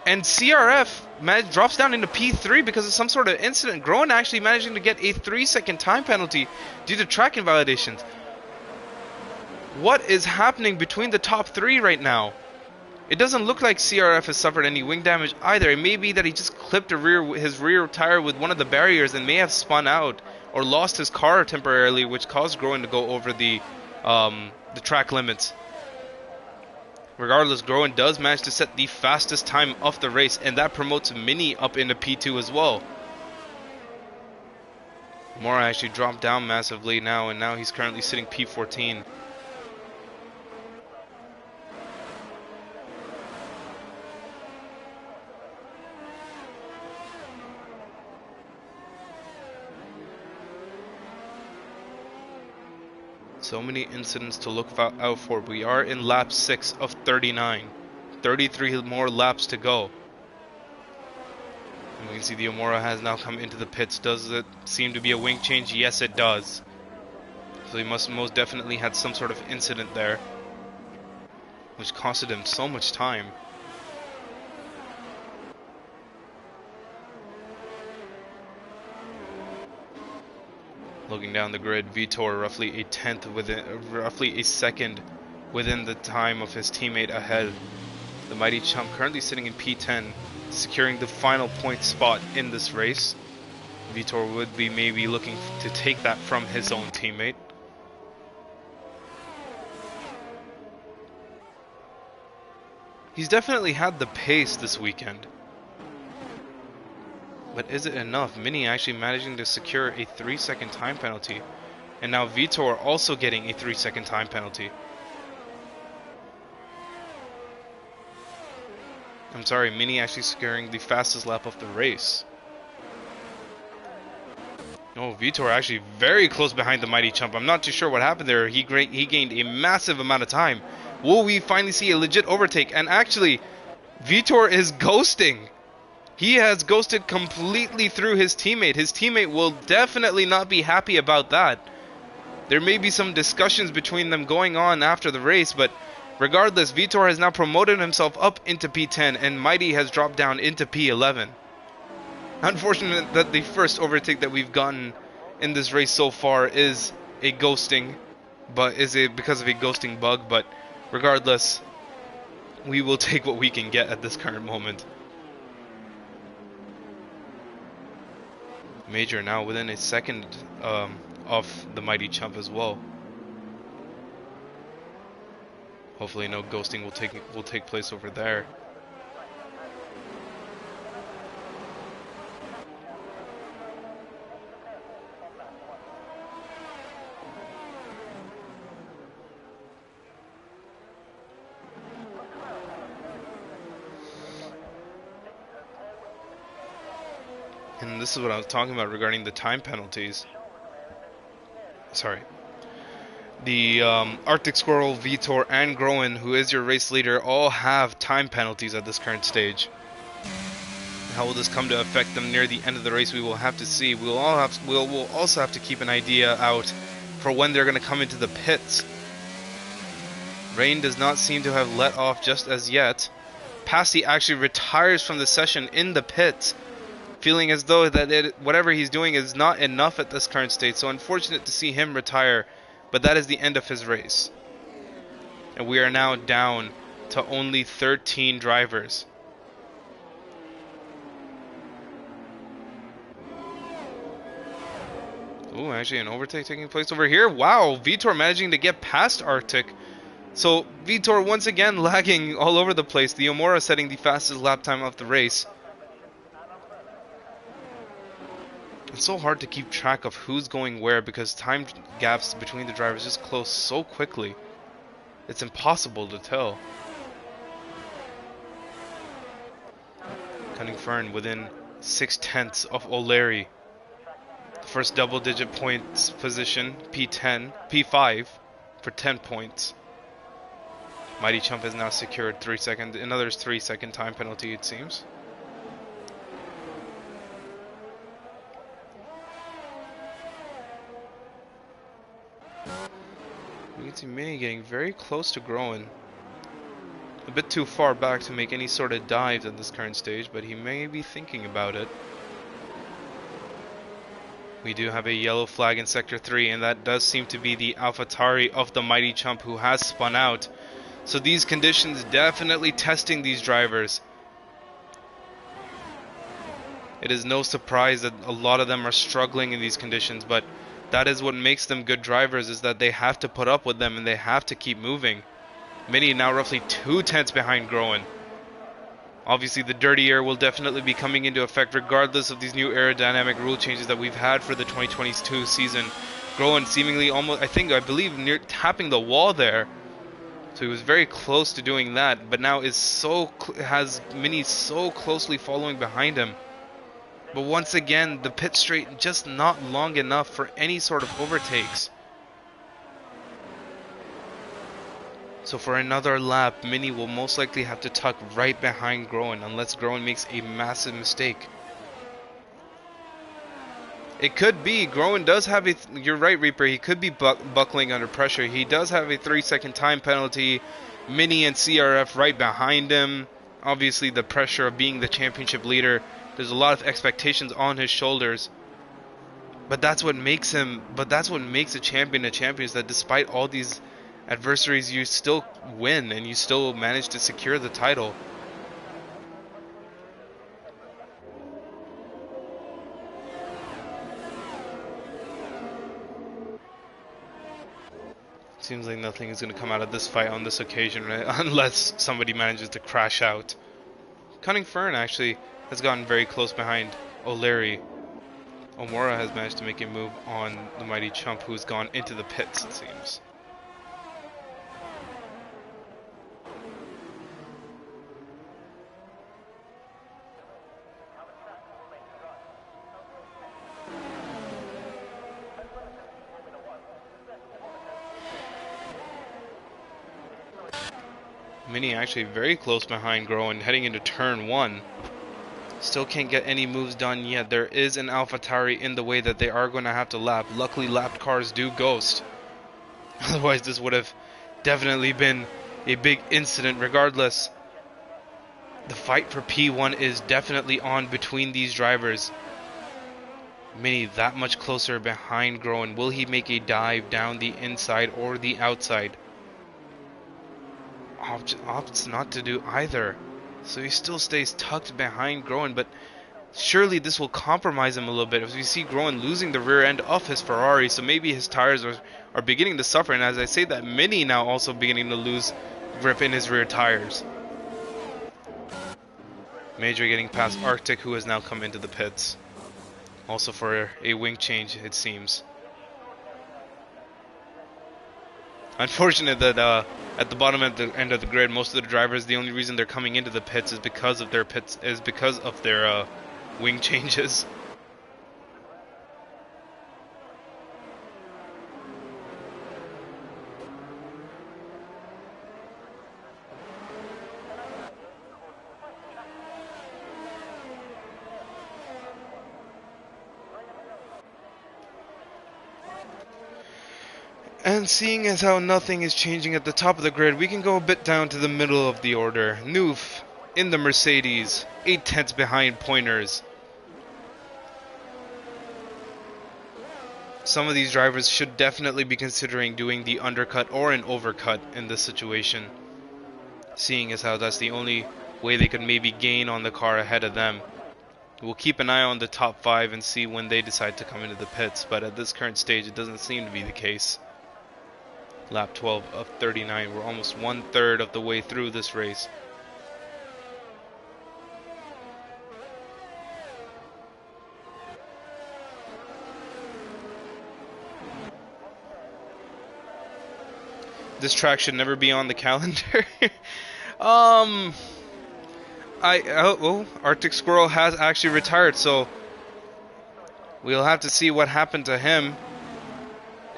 and CRF drops down into P3 because of some sort of incident. Groen actually managing to get a 3-second time penalty due to track invalidations. What is happening between the top three right now? It doesn't look like CRF has suffered any wing damage either. It may be that he just clipped his rear tire with one of the barriers and may have spun out or lost his car temporarily, which caused Groen to go over the track limits. Regardless, Groen does manage to set the fastest time of the race, and that promotes Mini up into P2 as well. Mora actually dropped down massively now, and now he's currently sitting P14. So many incidents to look out for. We are in lap 6 of 39. 33 more laps to go. And we can see the Omora has now come into the pits. Does it seem to be a wing change? Yes, it does. So he must most definitely had some sort of incident there, which costed him so much time. Looking down the grid, Vitor roughly a second within the time of his teammate ahead. The mighty chump currently sitting in P10, securing the final point spot in this race. Vitor would be maybe looking to take that from his own teammate. He's definitely had the pace this weekend. But is it enough? Mini actually managing to secure a 3-second time penalty. And now Vitor also getting a 3-second time penalty. I'm sorry, Mini actually securing the fastest lap of the race. Oh, Vitor actually very close behind the mighty chump. I'm not too sure what happened there. He gained a massive amount of time. Will we finally see a legit overtake? And actually, Vitor is ghosting. He has ghosted completely through his teammate. His teammate will definitely not be happy about that. There may be some discussions between them going on after the race, but regardless, Vitor has now promoted himself up into P10 and Mighty has dropped down into P11. Unfortunate that the first overtake that we've gotten in this race so far is a ghosting, but is it because of a ghosting bug? But regardless, we will take what we can get at this current moment. Major now within a second of the mighty chump as well. Hopefully no ghosting will take place over there. And this is what I was talking about regarding the time penalties. Sorry. The Arctic Squirrel, Vitor, and Groen, who is your race leader, all have time penalties at this current stage. How will this come to affect them near the end of the race? We will have to see. We'll also have to keep an idea out for when they're going to come into the pits. Rain does not seem to have let off just as yet. Passy actually retires from the session in the pits, feeling as though that whatever he's doing is not enough at this current state. So unfortunate to see him retire, but that is the end of his race. And we are now down to only 13 drivers. Ooh, actually an overtake taking place over here. Wow, Vitor managing to get past Arctic. So Vitor once again lagging all over the place. The Omora setting the fastest lap time of the race. It's so hard to keep track of who's going where because time gaps between the drivers just close so quickly. It's impossible to tell. Cunning Fern within 6/10 of O'Leary. The first double-digit points position, P5 for 10 points. Mighty Chump has now secured another 3-second time penalty, it seems. You can see Mini getting very close to Groen. A bit too far back to make any sort of dives at this current stage, but he may be thinking about it. We do have a yellow flag in Sector 3, and that does seem to be the AlphaTauri of the Mighty Chump who has spun out. So these conditions definitely testing these drivers. It is no surprise that a lot of them are struggling in these conditions, but that is what makes them good drivers, is that they have to put up with them and they have to keep moving. Mini now roughly 2/10 behind Groen. Obviously the dirty air will definitely be coming into effect regardless of these new aerodynamic rule changes that we've had for the 2022 season. Groen seemingly almost, I believe near tapping the wall there. So he was very close to doing that, but now has Mini so closely following behind him. But once again, the pit straight just not long enough for any sort of overtakes. So for another lap, Mini will most likely have to tuck right behind Groen unless Groen makes a massive mistake. It could be, Groen does have you're right Reaper, he could be buckling under pressure. He does have a 3-second time penalty. Mini and CRF right behind him. Obviously the pressure of being the championship leader. There's a lot of expectations on his shoulders. But that's what makes a champion, is that despite all these adversaries, you still win and you still manage to secure the title. Seems like nothing is going to come out of this fight on this occasion, right? Unless somebody manages to crash out. Cunning Fern actually has gotten very close behind O'Leary. Omora has managed to make a move on the Mighty Chump, who's gone into the pits, it seems. Mini actually very close behind Groen, heading into turn 1. Still can't get any moves done yet. There is an AlphaTauri in the way that they are going to have to lap. Luckily, lapped cars do ghost. Otherwise, this would have definitely been a big incident. Regardless, the fight for P1 is definitely on between these drivers. Mini that much closer behind Groen. Will he make a dive down the inside or the outside? Opts not to do either. So he still stays tucked behind Groen, but surely this will compromise him a little bit. As we see Groen losing the rear end of his Ferrari, so maybe his tires are beginning to suffer. And as I say that, Mini now also beginning to lose grip in his rear tires. Major getting past Arctic, who has now come into the pits. Also for a wing change, it seems. Unfortunate that at the bottom at the end of the grid, most of the drivers, the only reason they're coming into the pits is because of their wing changes. And seeing as how nothing is changing at the top of the grid, we can go a bit down to the middle of the order. Noof in the Mercedes, 8 tenths behind Pointers. Some of these drivers should definitely be considering doing the undercut or an overcut in this situation, seeing as how that's the only way they could maybe gain on the car ahead of them. We'll keep an eye on the top 5 and see when they decide to come into the pits, but at this current stage it doesn't seem to be the case. Lap 12 of 39, we're almost 1/3 of the way through this race. This track should never be on the calendar. Arctic Squirrel has actually retired, so we'll have to see what happened to him.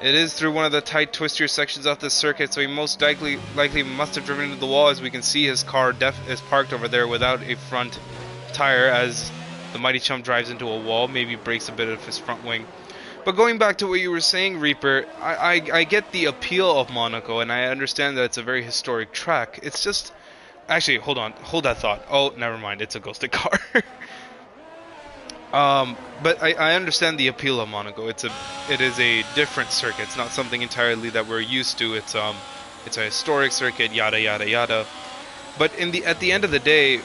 It is through one of the tight, twistier sections of this circuit, so he most likely must have driven into the wall. As we can see, his car is parked over there without a front tire as the Mighty Chump drives into a wall, maybe breaks a bit of his front wing. But going back to what you were saying, Reaper, I get the appeal of Monaco, and I understand that it's a very historic track. It's just... Actually, hold on. Hold that thought. Oh, never mind. It's a ghosted car. But I understand the appeal of Monaco. It is a different circuit. It's not something entirely that we're used to. It's a historic circuit, yada yada yada. But at the end of the day,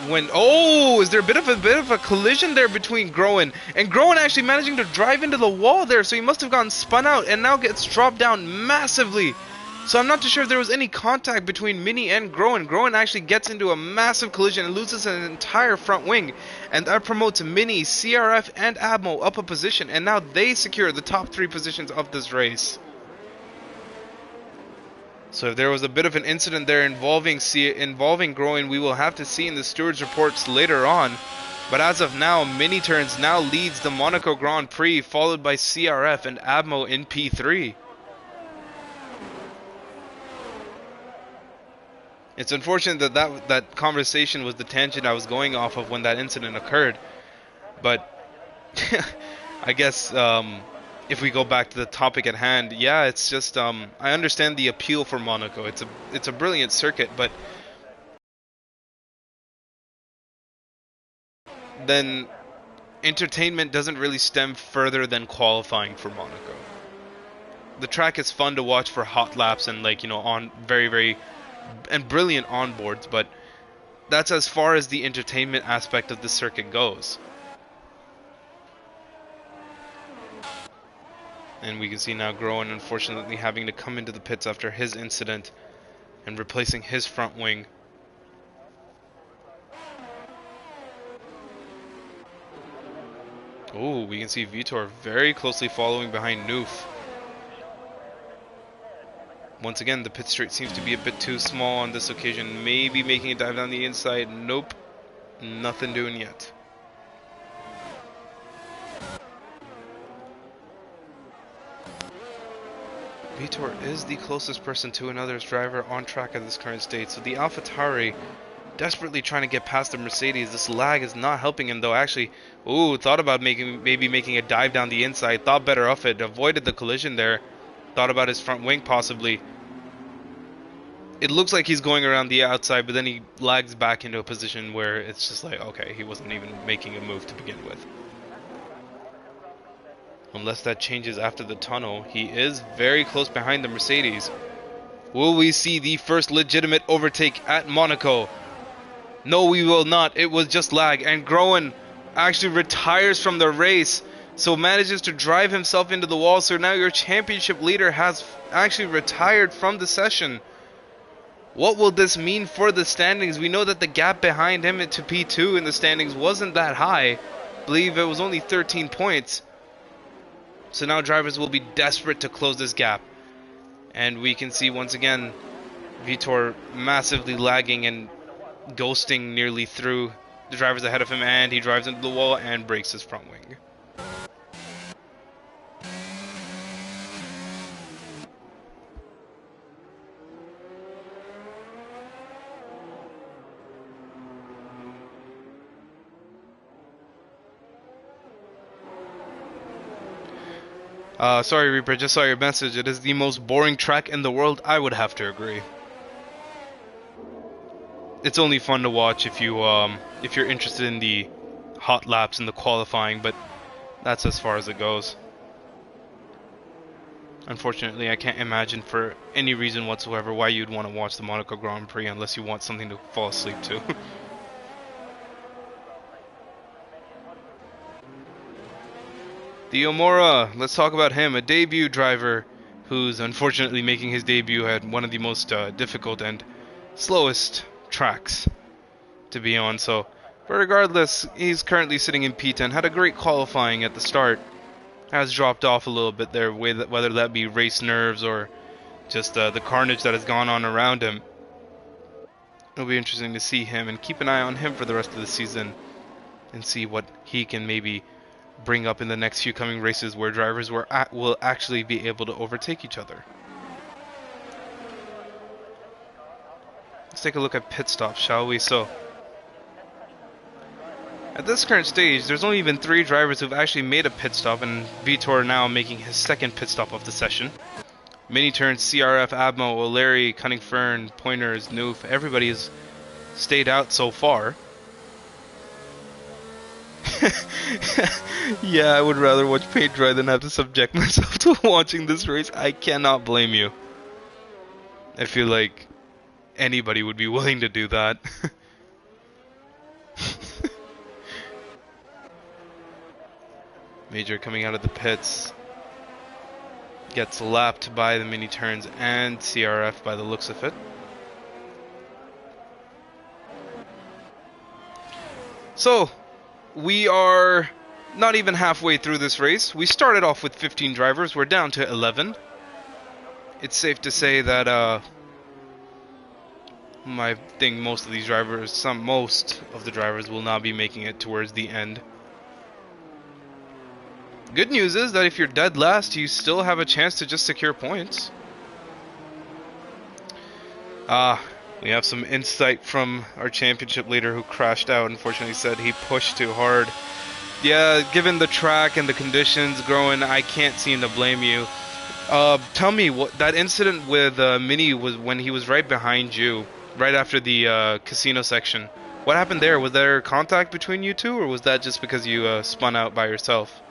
is there a bit of a collision there between Groen and Groen actually managing to drive into the wall there, so he must have gotten spun out and now gets dropped down massively. So I'm not too sure if there was any contact between Mini and Groen. Groen actually gets into a massive collision and loses an entire front wing, and that promotes Mini, CRF, and Admo up a position, and now they secure the top 3 positions of this race. So if there was a bit of an incident there involving Groen, we will have to see in the stewards' reports later on. But as of now, Mini Turns now leads the Monaco Grand Prix, followed by CRF and Admo in P3. It's unfortunate that conversation was the tangent I was going off of when that incident occurred. But I guess if we go back to the topic at hand, yeah, it's just I understand the appeal for Monaco. It's a brilliant circuit, but then entertainment doesn't really stem further than qualifying for Monaco. The track is fun to watch for hot laps and on very and brilliant onboards, but that's as far as the entertainment aspect of the circuit goes. And we can see now Groen unfortunately having to come into the pits after his incident and replacing his front wing. Oh, we can see Vitor very closely following behind Noof. Once again, the pit straight seems to be a bit too small on this occasion. Maybe making a dive down the inside. Nope. Nothing doing yet. Vitor is the closest person to another's driver on track at this current state. So the AlphaTauri desperately trying to get past the Mercedes. This lag is not helping him though. Actually, thought about maybe making a dive down the inside. Thought better of it. Avoided the collision there. Thought about his front wing possibly. It looks like he's going around the outside, but then he lags back into a position where it's just like, okay, he wasn't even making a move to begin with. Unless that changes after the tunnel. He is very close behind the Mercedes. Will we see the first legitimate overtake at Monaco? No, we will not. It was just lag. And Groen actually retires from the race. So manages to drive himself into the wall. So now your championship leader has actually retired from the session. What will this mean for the standings? We know that the gap behind him to P2 in the standings wasn't that high. I believe it was only 13 points. So now drivers will be desperate to close this gap. And we can see once again Vitor massively lagging and ghosting nearly through the drivers ahead of him, and he drives into the wall and breaks his front wing. Sorry, Reaper, just saw your message. It is the most boring track in the world. I would have to agree. It's only fun to watch if you're interested in the hot laps and the qualifying, but that's as far as it goes. Unfortunately, I can't imagine for any reason whatsoever why you'd want to watch the Monaco Grand Prix unless you want something to fall asleep to. The Omora, let's talk about him, a debut driver who's unfortunately making his debut at one of the most difficult and slowest tracks to be on. But regardless, he's currently sitting in P10, had a great qualifying at the start, has dropped off a little bit there, whether that be race nerves or just the carnage that has gone on around him. It'll be interesting to see him and keep an eye on him for the rest of the season and see what he can maybe bring up in the next few coming races where drivers will actually be able to overtake each other. Let's take a look at pit stops, shall we? So, at this current stage, there's only been 3 drivers who've actually made a pit stop, and Vitor now making his second pit stop of the session. Mini turns, CRF, Abmo, O'Leary, Cunningfern, Pointers, Noof, everybody has stayed out so far. Yeah, I would rather watch paint dry than have to subject myself to watching this race. I cannot blame you. I feel like anybody would be willing to do that. Major coming out of the pits. Gets lapped by the mini turns and CRF by the looks of it. So, we are not even halfway through this race. We started off with 15 drivers. We're down to 11. It's safe to say that I think most of the drivers will not be making it towards the end. Good news is that if you're dead last, you still have a chance to just secure points. We have some insight from our championship leader who crashed out. Unfortunately, said he pushed too hard. Yeah, given the track and the conditions, Growing, I can't seem to blame you. Tell me, what that incident with Mini was when he was right behind you, right after the casino section. What happened there? Was there contact between you two, or was that just because you spun out by yourself?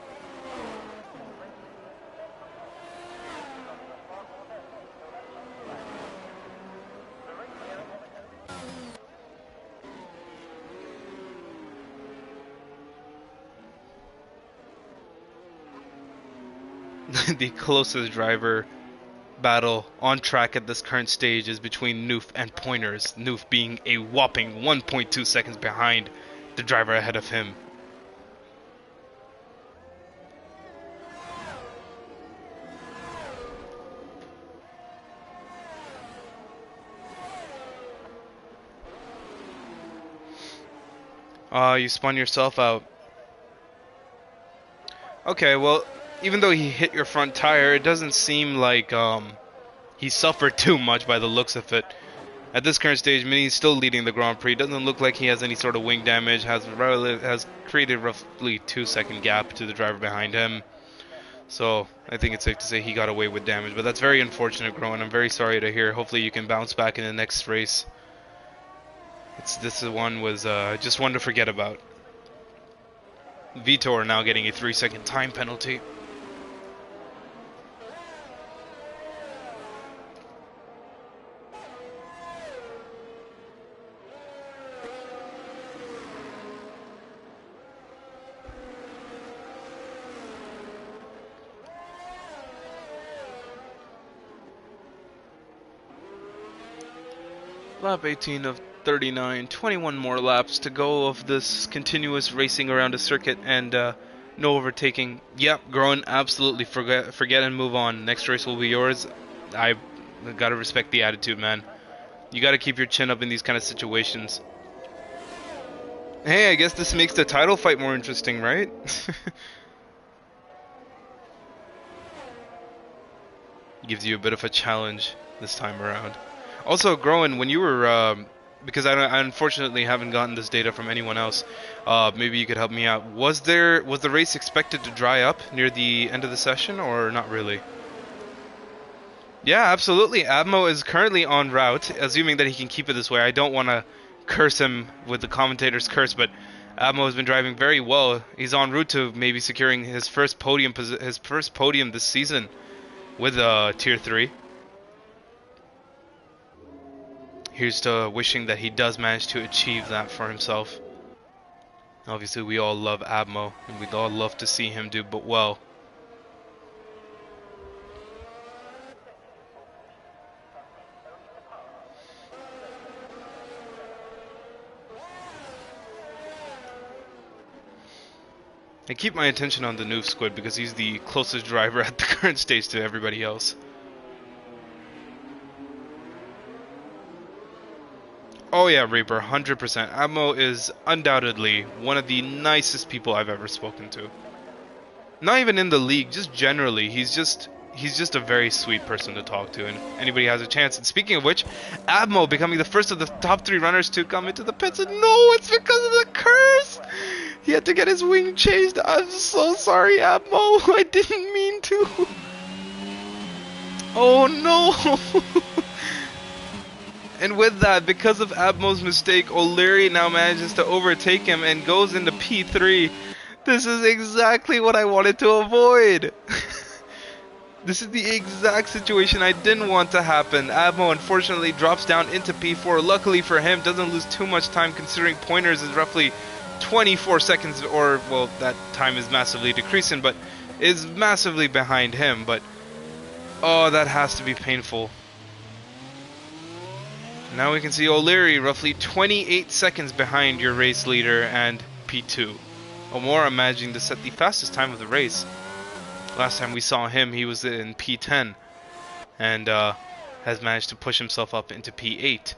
The closest driver battle on track at this current stage is between Noof and Pointers, Noof being a whopping 1.2 seconds behind the driver ahead of him. You spun yourself out. Okay, well, even though he hit your front tire, it doesn't seem like he suffered too much by the looks of it. At this current stage, Mini's still leading the Grand Prix. Doesn't look like he has any sort of wing damage. Has created roughly 2-second gap to the driver behind him. So I think it's safe to say he got away with damage. But that's very unfortunate, Groen. I'm very sorry to hear. Hopefully you can bounce back in the next race. This one was just one to forget about. Vitor now getting a 3-second time penalty. Lap 18 of 39, 21 more laps to go of this continuous racing around the circuit and no overtaking. Yep, Groen, absolutely forget and move on. Next race will be yours. I gotta respect the attitude, man. You gotta keep your chin up in these kind of situations. Hey, I guess this makes the title fight more interesting, right? Gives you a bit of a challenge this time around. Also, Groen, when you were because I unfortunately haven't gotten this data from anyone else. Maybe you could help me out. Was the race expected to dry up near the end of the session, or not really? Yeah, absolutely. Abmo is currently en route, assuming that he can keep it this way. I don't want to curse him with the commentator's curse, but Abmo has been driving very well. He's en route to maybe securing his first podium this season with Tier 3. Here's to wishing that he does manage to achieve that for himself. Obviously, we all love Abmo, and we'd all love to see him do but well. I keep my attention on the new squid because he's the closest driver at the current stage to everybody else. Oh yeah, Reaper, 100%. Abmo is undoubtedly one of the nicest people I've ever spoken to. Not even in the league, just generally. He's just a very sweet person to talk to, and anybody has a chance. And speaking of which, Abmo becoming the first of the top 3 runners to come into the pits. And no, it's because of the curse! He had to get his wing changed. I'm so sorry, Abmo. I didn't mean to. Oh no! And with that, because of Abmo's mistake, O'Leary now manages to overtake him and goes into P3. This is exactly what I wanted to avoid. This is the exact situation I didn't want to happen. Abmo unfortunately drops down into P4. Luckily for him, doesn't lose too much time considering Pointers is roughly 24 seconds, or, well, that time is massively decreasing, but is massively behind him. But, oh, that has to be painful. Now we can see O'Leary roughly 28 seconds behind your race leader and P2. Omora managing to set the fastest time of the race. Last time we saw him, he was in P10 and has managed to push himself up into P8.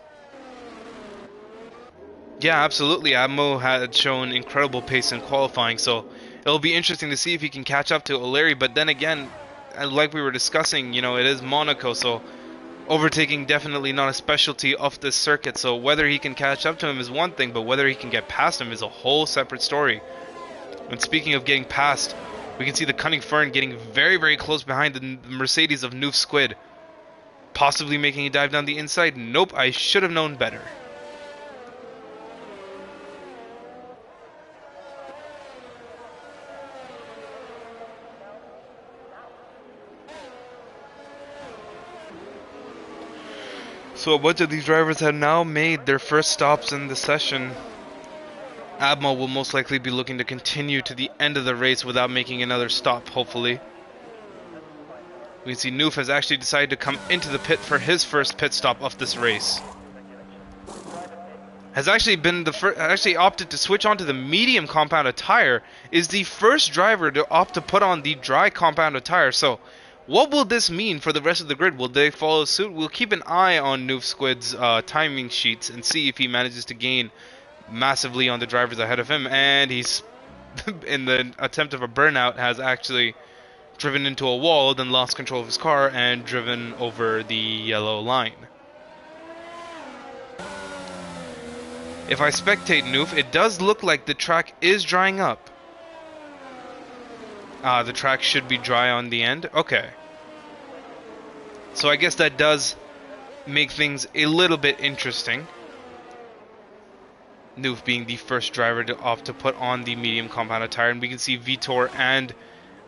Yeah, absolutely. Abmo had shown incredible pace in qualifying, so it'll be interesting to see if he can catch up to O'Leary. But then again, like we were discussing, you know, it is Monaco, so overtaking definitely not a specialty of this circuit. So whether he can catch up to him is one thing, but whether he can get past him is a whole separate story. And speaking of getting past, we can see the Cunning Fern getting very, very close behind the Mercedes of Noof Squid. Possibly making a dive down the inside. Nope, I should have known better. So a bunch of these drivers have now made their first stops in the session. Abmo will most likely be looking to continue to the end of the race without making another stop, hopefully. We can see Noof has actually decided to come into the pit for his first pit stop of this race. Has actually been the first, actually opted to switch onto the medium compounded tire. Is the first driver to opt to put on the dry compounded tire. So, what will this mean for the rest of the grid? Will they follow suit? We'll keep an eye on Noof Squid's timing sheets and see if he manages to gain massively on the drivers ahead of him. And he's, in the attempt of a burnout, has actually driven into a wall, then lost control of his car and driven over the yellow line. If I spectate Noof, it does look like the track is drying up. The track should be dry on the end. Okay. So I guess that does make things a little bit interesting. Noof being the first driver to opt to put on the medium compounded tire, and we can see Vitor and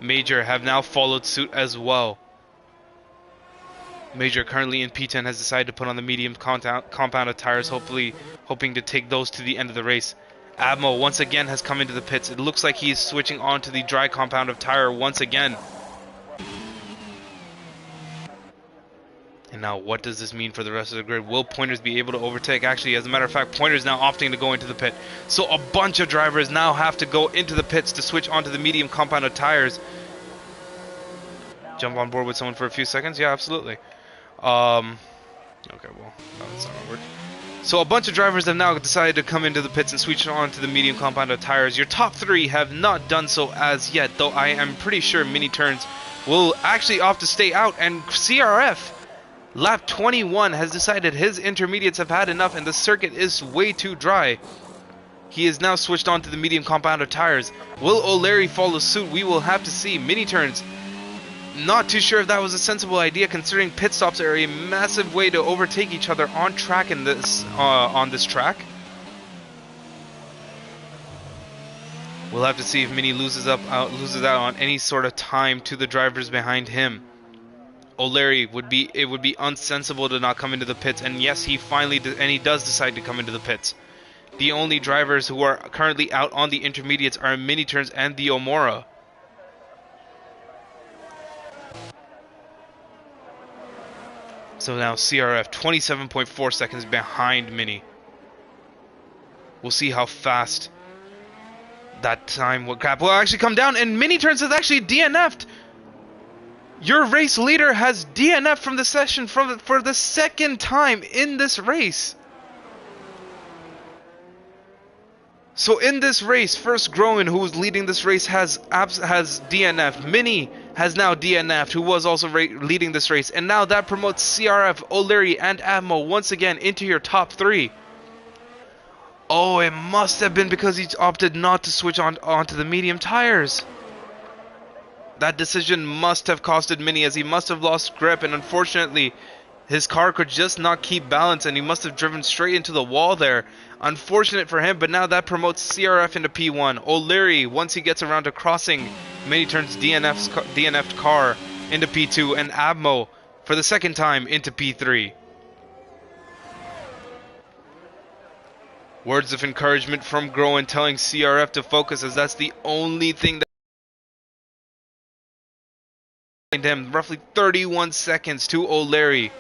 Major have now followed suit as well. Major, currently in P10, has decided to put on the medium compounded tires, hoping to take those to the end of the race. Abmo once again has come into the pits. It looks like he is switching on to the dry compounded tire once again. And now what does this mean for the rest of the grid? Will Pointers be able to overtake? Actually, as a matter of fact, Pointers now opting to go into the pit. So a bunch of drivers now have to go into the pits to switch onto the medium compounded tires. Jump on board with someone for a few seconds? Yeah, absolutely. Okay, well, that's not gonna work. So a bunch of drivers have now decided to come into the pits and switch on to the medium compounded tires. Your top 3 have not done so as yet, though I am pretty sure Mini Turns will actually opt to stay out, and CRF Lap 21 has decided his intermediates have had enough and the circuit is way too dry. He is now switched on to the medium compound of tires. Will O'Leary follow suit? We will have to see. Mini turns. Not too sure if that was a sensible idea, considering pit stops are a massive way to overtake each other on track in this on this track. We'll have to see if Mini loses out on any sort of time to the drivers behind him. O'Leary would be unsensible to not come into the pits, and yes, he does decide to come into the pits. The only drivers who are currently out on the intermediates are Mini Turns and the Omora. So now CRF 27.4 seconds behind Mini. We'll see how fast that time will actually come down, and Mini Turns has actually DNF'd. Your race leader has DNF'd from the session for the second time in this race. So in this race, first Groen, who was leading this race, has DNF'd. Mini has now DNF'd, who was also leading this race, and now that promotes CRF, O'Leary, and Admo once again into your top 3. Oh, it must have been because he opted not to switch onto the medium tires. That decision must have costed Mini, as he must have lost grip, and unfortunately his car could just not keep balance, and he must have driven straight into the wall there. Unfortunate for him, but now that promotes CRF into P1. O'Leary, once he gets around to crossing, Mini Turns DNF'd car into P2, and Admo for the second time into P3. Words of encouragement from Groen telling CRF to focus, as that's the only thing that him. Roughly 31 seconds to O'Leary.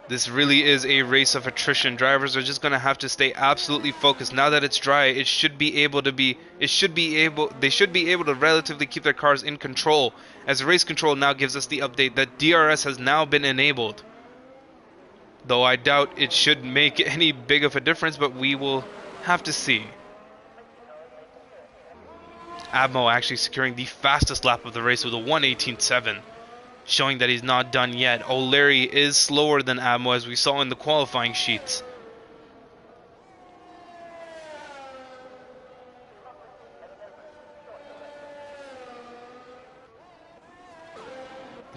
This really is a race of attrition. Drivers are just going to have to stay absolutely focused. Now that it's dry, they should be able to relatively keep their cars in control, as race control now gives us the update that DRS has now been enabled. Though I doubt it should make any big of a difference, but we will have to see. Admo actually securing the fastest lap of the race with a 1:18.7. Showing that he's not done yet. O'Leary is slower than Admo, as we saw in the qualifying sheets.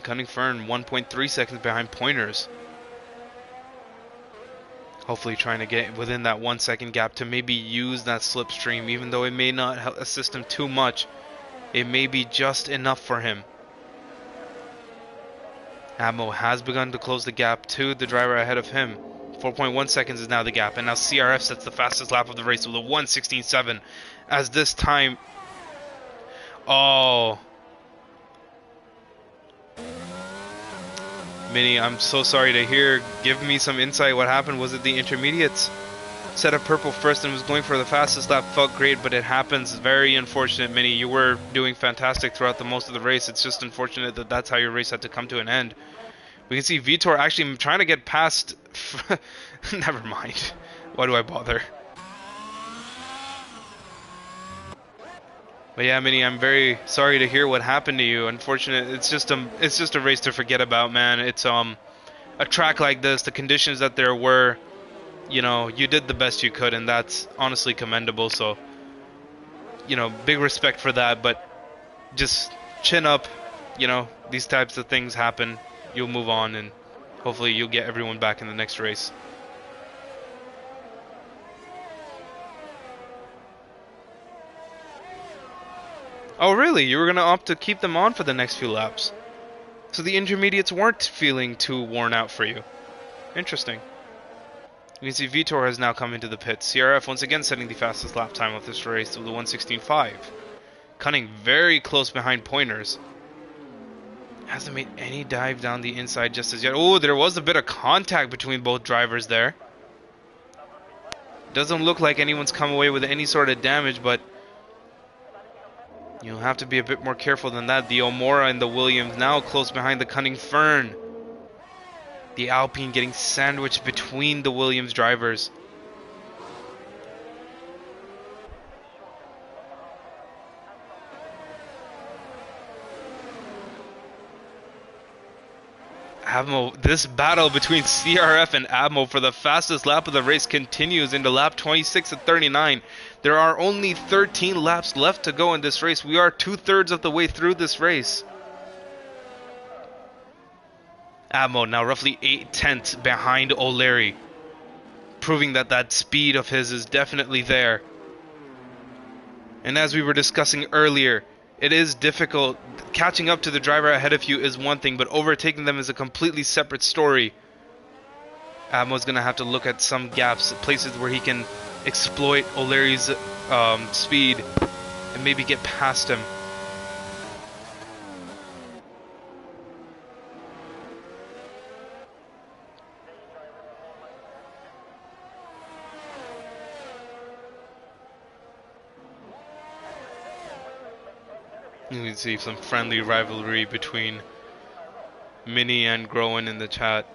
Cunning Fern 1.3 seconds behind Pointers. Hopefully trying to get within that 1 second gap to maybe use that slipstream, even though it may not assist him too much. It may be just enough for him. Admo has begun to close the gap to the driver ahead of him. 4.1 seconds is now the gap, and now CRF sets the fastest lap of the race with a 1:16.7. As this time... Oh... Mini, I'm so sorry to hear. Give me some insight. What happened? Was it the intermediates? Set up purple first and was going for the fastest lap. Felt great, but it happens. Very unfortunate, Mini. You were doing fantastic throughout the most of the race. It's just unfortunate that that's how your race had to come to an end. We can see Vitor actually trying to get past... Never mind. Why do I bother? But yeah, Mini, I'm very sorry to hear what happened to you. Unfortunate. It's just a race to forget about, man. It's a track like this, the conditions that there were, you know, you did the best you could, and that's honestly commendable. So, you know, big respect for that. But just chin up. You know, these types of things happen. You'll move on, and hopefully you'll get everyone back in the next race. Oh, really? You were going to opt to keep them on for the next few laps? So the intermediates weren't feeling too worn out for you. Interesting. You can see Vitor has now come into the pits. CRF once again setting the fastest lap time of this race with a 1:16.5. Cunning very close behind Pointers. Hasn't made any dive down the inside just as yet. Oh, there was a bit of contact between both drivers there. Doesn't look like anyone's come away with any sort of damage, but you'll have to be a bit more careful than that. The Omora and the Williams now close behind the Cunning Fern. The Alpine getting sandwiched between the Williams drivers. Avmo, this battle between CRF and Avmo for the fastest lap of the race continues into lap 26 at 39. There are only 13 laps left to go in this race. We are 2/3 of the way through this race. Avmo now roughly 8/10 behind O'Leary, proving that that speed of his is definitely there. And as we were discussing earlier, it is difficult. Catching up to the driver ahead of you is one thing, but overtaking them is a completely separate story. Avmo's going to have to look at some gaps, places where he can exploit O'Leary's speed and maybe get past him. You can see some friendly rivalry between Mini and Groen in the chat.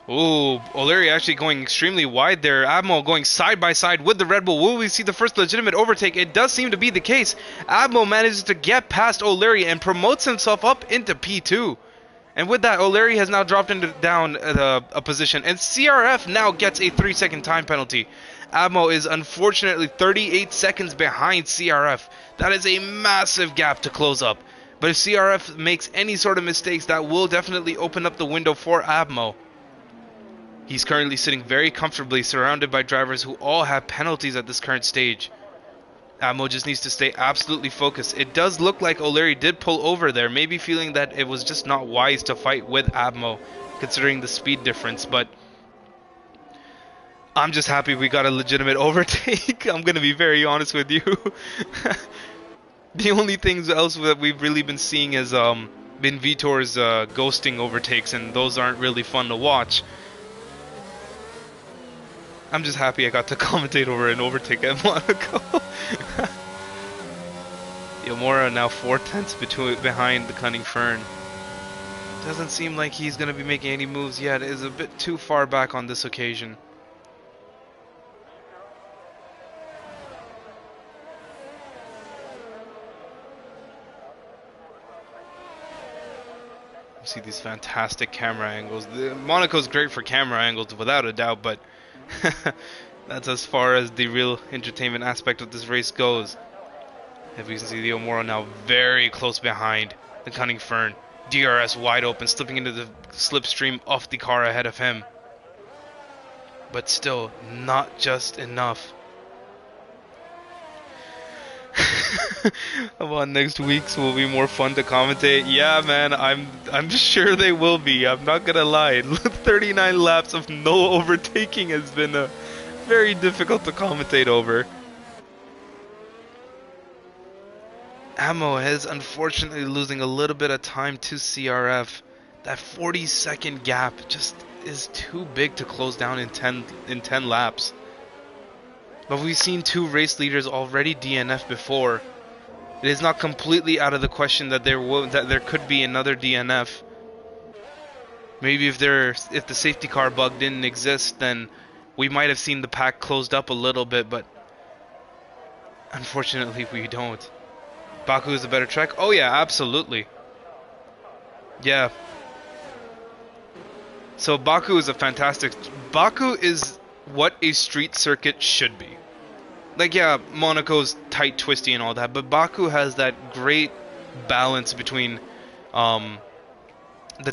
Ooh, O'Leary actually going extremely wide there. Avmo going side by side with the Red Bull. Will we see the first legitimate overtake? It does seem to be the case. Avmo manages to get past O'Leary and promotes himself up into P2. And with that, O'Leary has now dropped down a position, and CRF now gets a 3-second time penalty. Avmo is unfortunately 38 seconds behind CRF. That is a massive gap to close up. But if CRF makes any sort of mistakes, that will definitely open up the window for Avmo. He's currently sitting very comfortably, surrounded by drivers who all have penalties at this current stage. Avmo just needs to stay absolutely focused. It does look like O'Leary did pull over there, maybe feeling that it was just not wise to fight with Avmo, considering the speed difference, but I'm just happy we got a legitimate overtake. I'm going to be very honest with you. The only things else that we've really been seeing has been Vitor's ghosting overtakes, and those aren't really fun to watch. I'm just happy I got to commentate over an overtake at Monaco. Yomura now 4/10 behind the Cunning Fern. Doesn't seem like he's going to be making any moves yet. Is a bit too far back on this occasion. See these fantastic camera angles. Monaco's great for camera angles without a doubt, but that's as far as the real entertainment aspect of this race goes. As we can see, the Omoro now very close behind the Cunning Fern. DRS wide open, slipping into the slipstream of the car ahead of him. But still, not just enough. About next week's will be more fun to commentate. Yeah, man, I'm sure they will be. I'm not gonna lie. 39 laps of no overtaking has been very difficult to commentate over. Ammo is unfortunately losing a little bit of time to CRF. That 40-second gap just is too big to close down in 10 laps. But we've seen two race leaders already DNF before. It is not completely out of the question that there could be another DNF. Maybe if the safety car bug didn't exist, then we might have seen the pack closed up a little bit, but unfortunately we don't. Baku is a better track? Oh yeah, absolutely. Yeah. So Baku is a fantastic... Baku is what a street circuit should be. Like, yeah, Monaco's tight, twisty, and all that, but Baku has that great balance between the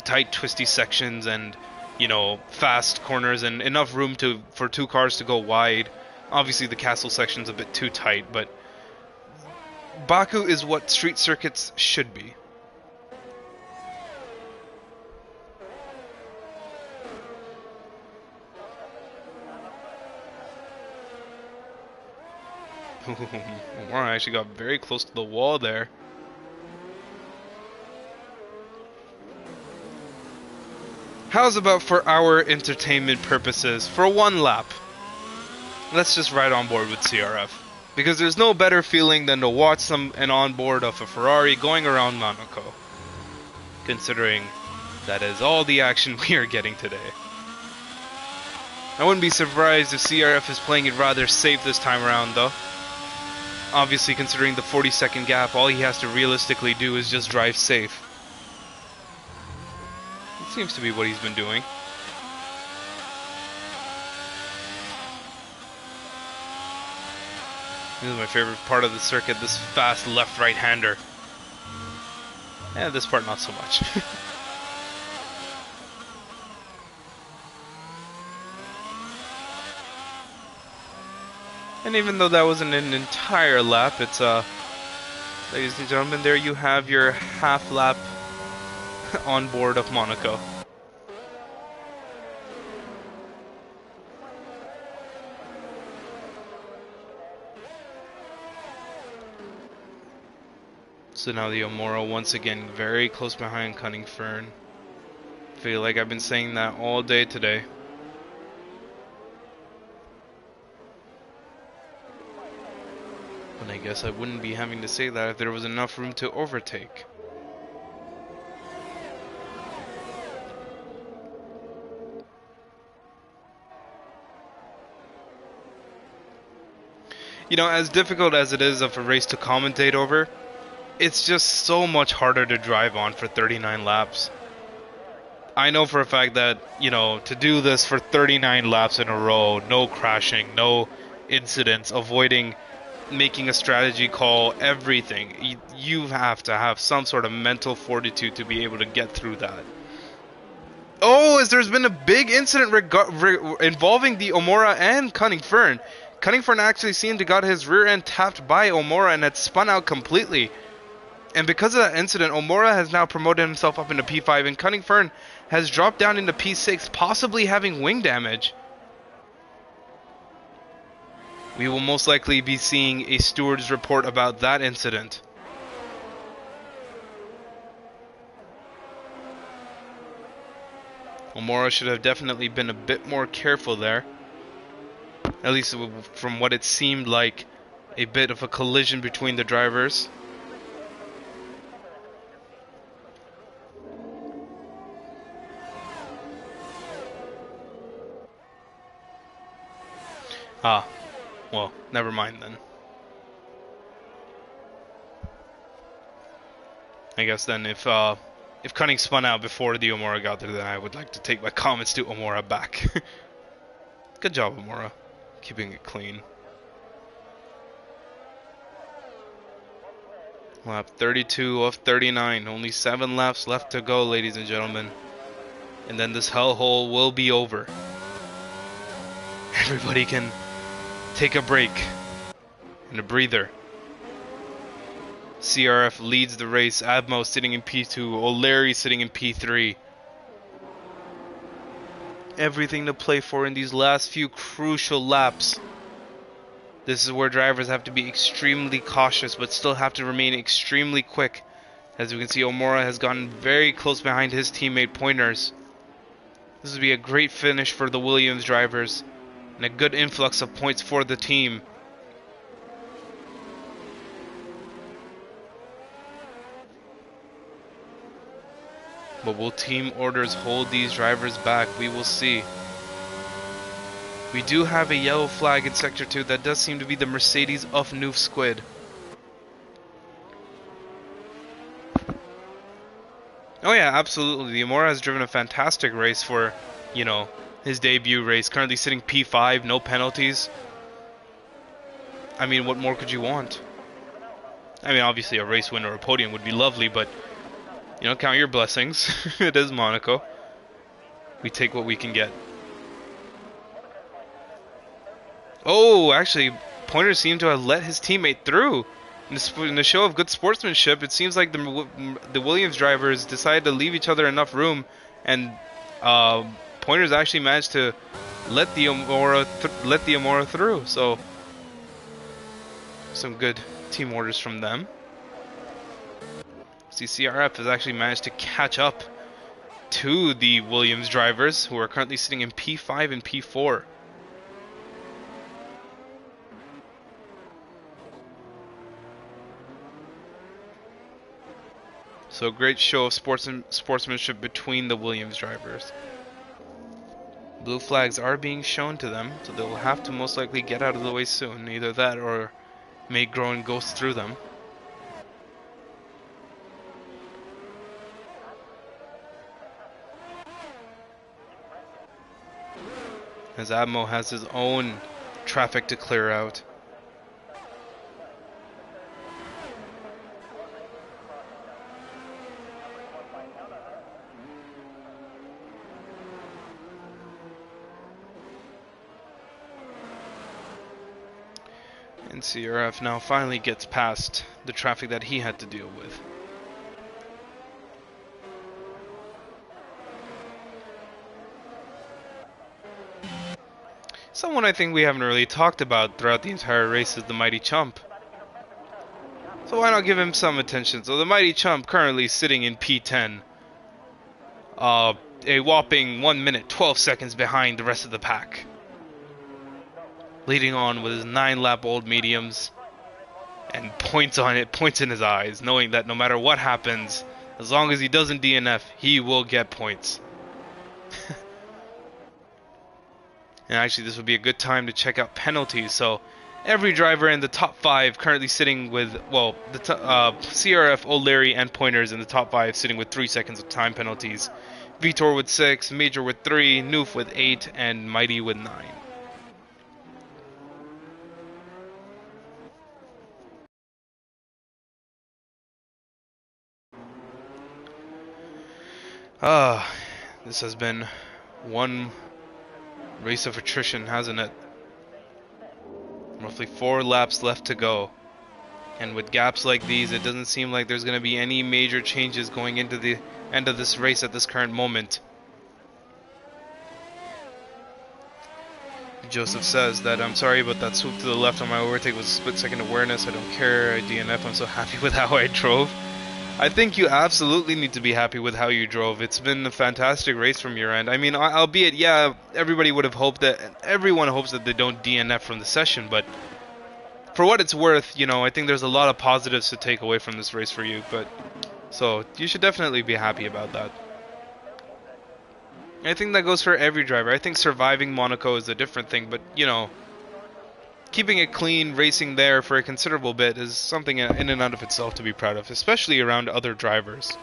tight, twisty sections and, you know, fast corners and enough room for two cars to go wide. Obviously, the castle section's a bit too tight, but Baku is what street circuits should be. Omar actually got very close to the wall there. How's about for our entertainment purposes, for one lap, let's just ride on board with CRF. Because there's no better feeling than to watch an onboard of a Ferrari going around Monaco. Considering that is all the action we are getting today. I wouldn't be surprised if CRF is playing it rather safe this time around though. Obviously, considering the 40-second gap, all he has to realistically do is just drive safe. It seems to be what he's been doing. This is my favorite part of the circuit, this fast left-right hander. Yeah, this part not so much. And even though that wasn't an entire lap, it's ladies and gentlemen, there you have your half lap on board of Monaco. So now the Omora once again very close behind Cunningfern. Feel like I've been saying that all day today. But I guess I wouldn't be having to say that if there was enough room to overtake. You know, as difficult as it is of a race to commentate over, it's just so much harder to drive on for 39 laps. I know for a fact that, you know, to do this for 39 laps in a row, no crashing, no incidents, avoiding making a strategy call, everything, you have to have some sort of mental fortitude to be able to get through that. Oh, as there's been a big incident involving the Omora and Cunningfern. Cunningfern actually seemed to got his rear end tapped by Omora and had spun out completely. And because of that incident, Omora has now promoted himself up into P5, and Cunningfern has dropped down into P6, possibly having wing damage. We will most likely be seeing a steward's report about that incident. Omora should have definitely been a bit more careful there. At least from what it seemed like, a bit of a collision between the drivers. Ah, well, never mind then. I guess then if Cunning spun out before the Omora got there, then I would like to take my comments to Omora back. Good job, Omora. Keeping it clean. Lap 32 of 39. Only 7 laps left to go, ladies and gentlemen. And then this hellhole will be over. Everybody can take a break and a breather. CRF leads the race. Abmo sitting in P2. O'Leary sitting in P3. Everything to play for in these last few crucial laps. This is where drivers have to be extremely cautious, but still have to remain extremely quick. As we can see, Omora has gotten very close behind his teammate Pointers. This would be a great finish for the Williams drivers, and a good influx of points for the team. But will team orders hold these drivers back? We will see. We do have a yellow flag in Sector 2. That does seem to be the Mercedes of Noof Squid. Oh yeah, absolutely. The Omora has driven a fantastic race for, you know, his debut race. Currently sitting P5, no penalties. I mean, what more could you want? I mean, obviously a race win or a podium would be lovely, but, you know, count your blessings. It is Monaco. We take what we can get. Oh, actually, Pointer seemed to have let his teammate through. In the show of good sportsmanship, it seems like the Williams drivers decided to leave each other enough room, and Pointers actually managed to let the Omora through. So, some good team orders from them. See, CRF has actually managed to catch up to the Williams drivers, who are currently sitting in P5 and P4. So great show of sportsmanship between the Williams drivers. Blue flags are being shown to them, so they will have to most likely get out of the way soon. Either that or May Groen goes through them. As Admo has his own traffic to clear out. And CRF now finally gets past the traffic that he had to deal with. Someone I think we haven't really talked about throughout the entire race is the Mighty Chump. So why not give him some attention? So the Mighty Chump currently sitting in P10. A whopping 1 minute 12 seconds behind the rest of the pack. Leading on with his 9-lap old mediums. And points in his eyes, knowing that no matter what happens, as long as he doesn't DNF, he will get points. And actually, this would be a good time to check out penalties. So, every driver in the top 5 currently sitting with, well, the CRF, O'Leary, and Pointers in the top 5 sitting with 3 seconds of time penalties. Vitor with 6, Major with 3, Noof with 8, and Mighty with 9. This has been one race of attrition, hasn't it? Roughly 4 laps left to go. And with gaps like these, it doesn't seem like there's going to be any major changes going into the end of this race at this current moment. Joseph says that, I'm sorry, but that swoop to the left on my overtake was a split-second awareness. I don't care. I DNF. I'm so happy with how I drove. I think you absolutely need to be happy with how you drove. It's been a fantastic race from your end. I mean, albeit, yeah, everybody would have hoped that, everyone hopes that they don't DNF from the session, but for what it's worth, you know, I think there's a lot of positives to take away from this race for you, but, so, you should definitely be happy about that. I think that goes for every driver. I think surviving Monaco is a different thing, but, you know, keeping it clean, racing there for a considerable bit is something in and out of itself to be proud of, especially around other drivers.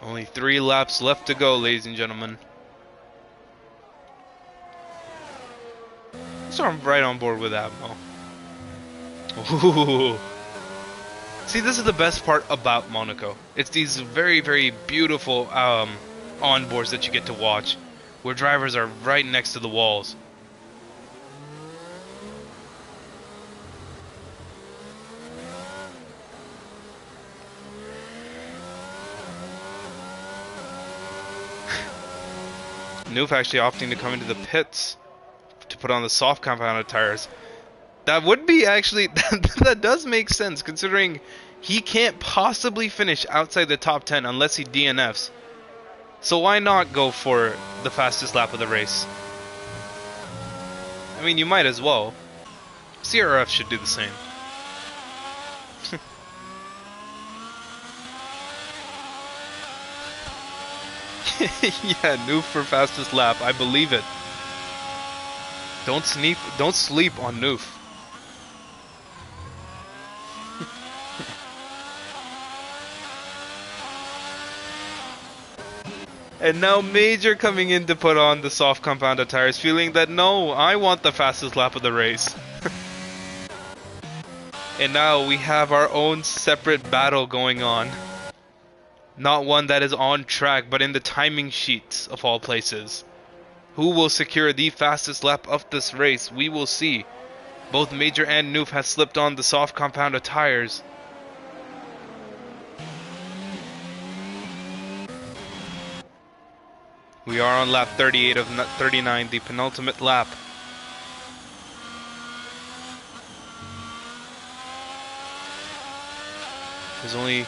Only 3 laps left to go, ladies and gentlemen. So I'm right on board with Admo. Ooh. See, this is the best part about Monaco. It's these very, very beautiful onboards that you get to watch, where drivers are right next to the walls. Noof actually opting to come into the pits to put on the soft compounded tires. That would be actually, that does make sense, considering he can't possibly finish outside the top 10 unless he DNFs. So why not go for the fastest lap of the race? I mean, you might as well. CRF should do the same. Yeah, Noof for fastest lap. I believe it. Don't sleep on Noof. And now Major coming in to put on the soft compounded tires, feeling that no, I want the fastest lap of the race. And now we have our own separate battle going on. Not one that is on track, but in the timing sheets of all places. Who will secure the fastest lap of this race? We will see. Both Major and Noof have slipped on the soft compounded tires. We are on lap 38 of 39, the penultimate lap. There's only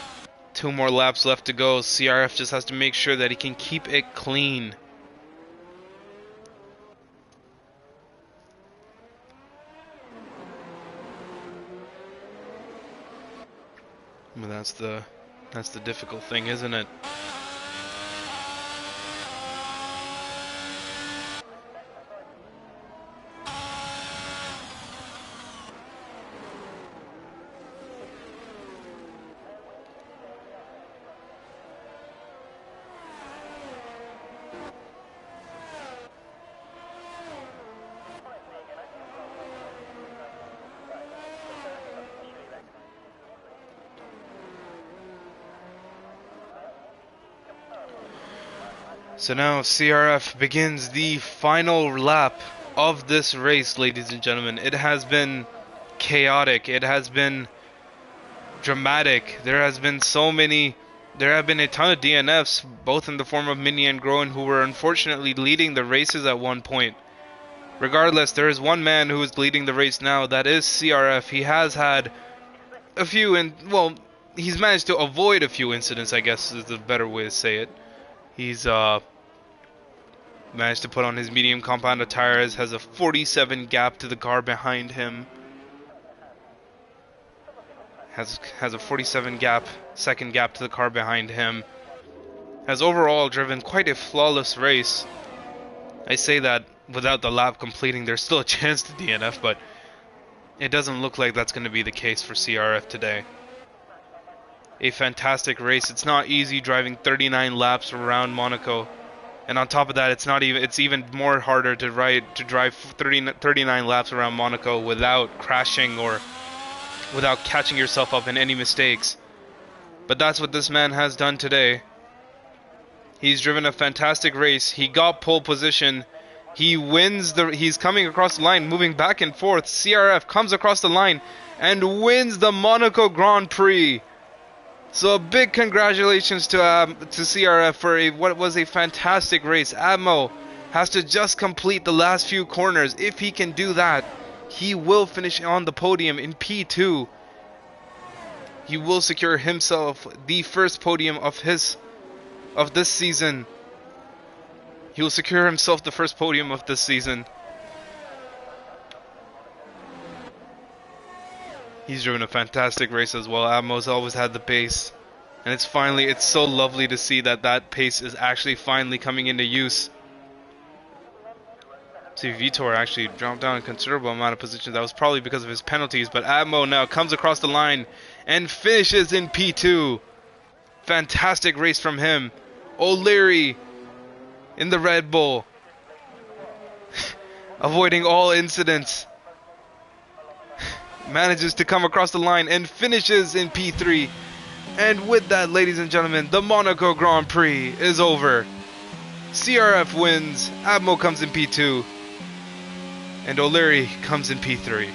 2 more laps left to go. CRF just has to make sure that he can keep it clean. Well, that's the difficult thing, isn't it? So now CRF begins the final lap of this race, ladies and gentlemen. It has been chaotic. It has been dramatic. There have been a ton of DNFs, both in the form of Mini and Groen, who were unfortunately leading the races at one point. Regardless, there is one man who is leading the race now. That is CRF. He has had a few, he's managed to avoid a few incidents, I guess is the better way to say it. He's managed to put on his medium compound tires, has a 47 gap to the car behind him. Has a 47 second gap to the car behind him. Has overall driven quite a flawless race. I say that without the lap completing, there's still a chance to DNF, but it doesn't look like that's going to be the case for CRF today. A fantastic race. It's not easy driving 39 laps around Monaco. And on top of that, it's even more harder to drive 39 laps around Monaco without crashing or without catching yourself up in any mistakes. But that's what this man has done today. He's driven a fantastic race. He got pole position. He's coming across the line, moving back and forth. CRF comes across the line and wins the Monaco Grand Prix. So a big congratulations to CRF for what was a fantastic race. Admo has to just complete the last few corners. If he can do that, he will finish on the podium in P2. He will secure himself the first podium of this season. He will secure himself the first podium of this season. He's driven a fantastic race as well. Admo's always had the pace. And it's so lovely to see that pace is actually finally coming into use. See, Vitor actually dropped down a considerable amount of positions. That was probably because of his penalties. But Admo now comes across the line and finishes in P2. Fantastic race from him. O'Leary in the Red Bull. Avoiding all incidents. Manages to come across the line and finishes in P3. And with that, ladies and gentlemen, the Monaco Grand Prix is over. CRF wins, Admo comes in P2, and O'Leary comes in P3.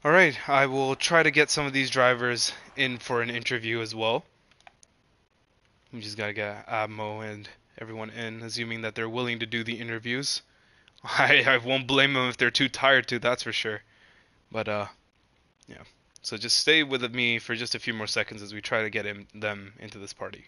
Alright, I will try to get some of these drivers in for an interview as well. We just gotta get Admo and everyone in, assuming that they're willing to do the interviews. I won't blame them if they're too tired to, that's for sure. But yeah. So just stay with me for just a few more seconds as we try to get them into this party.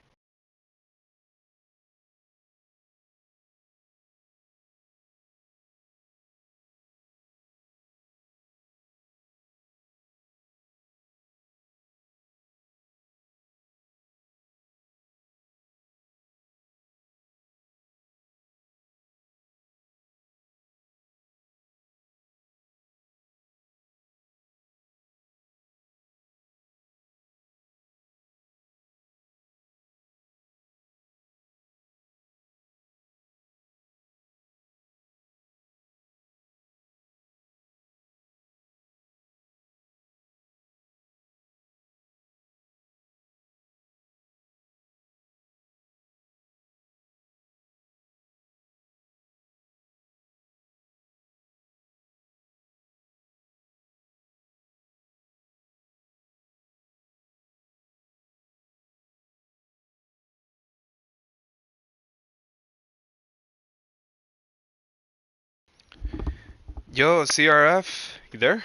Yo, CRF, you there?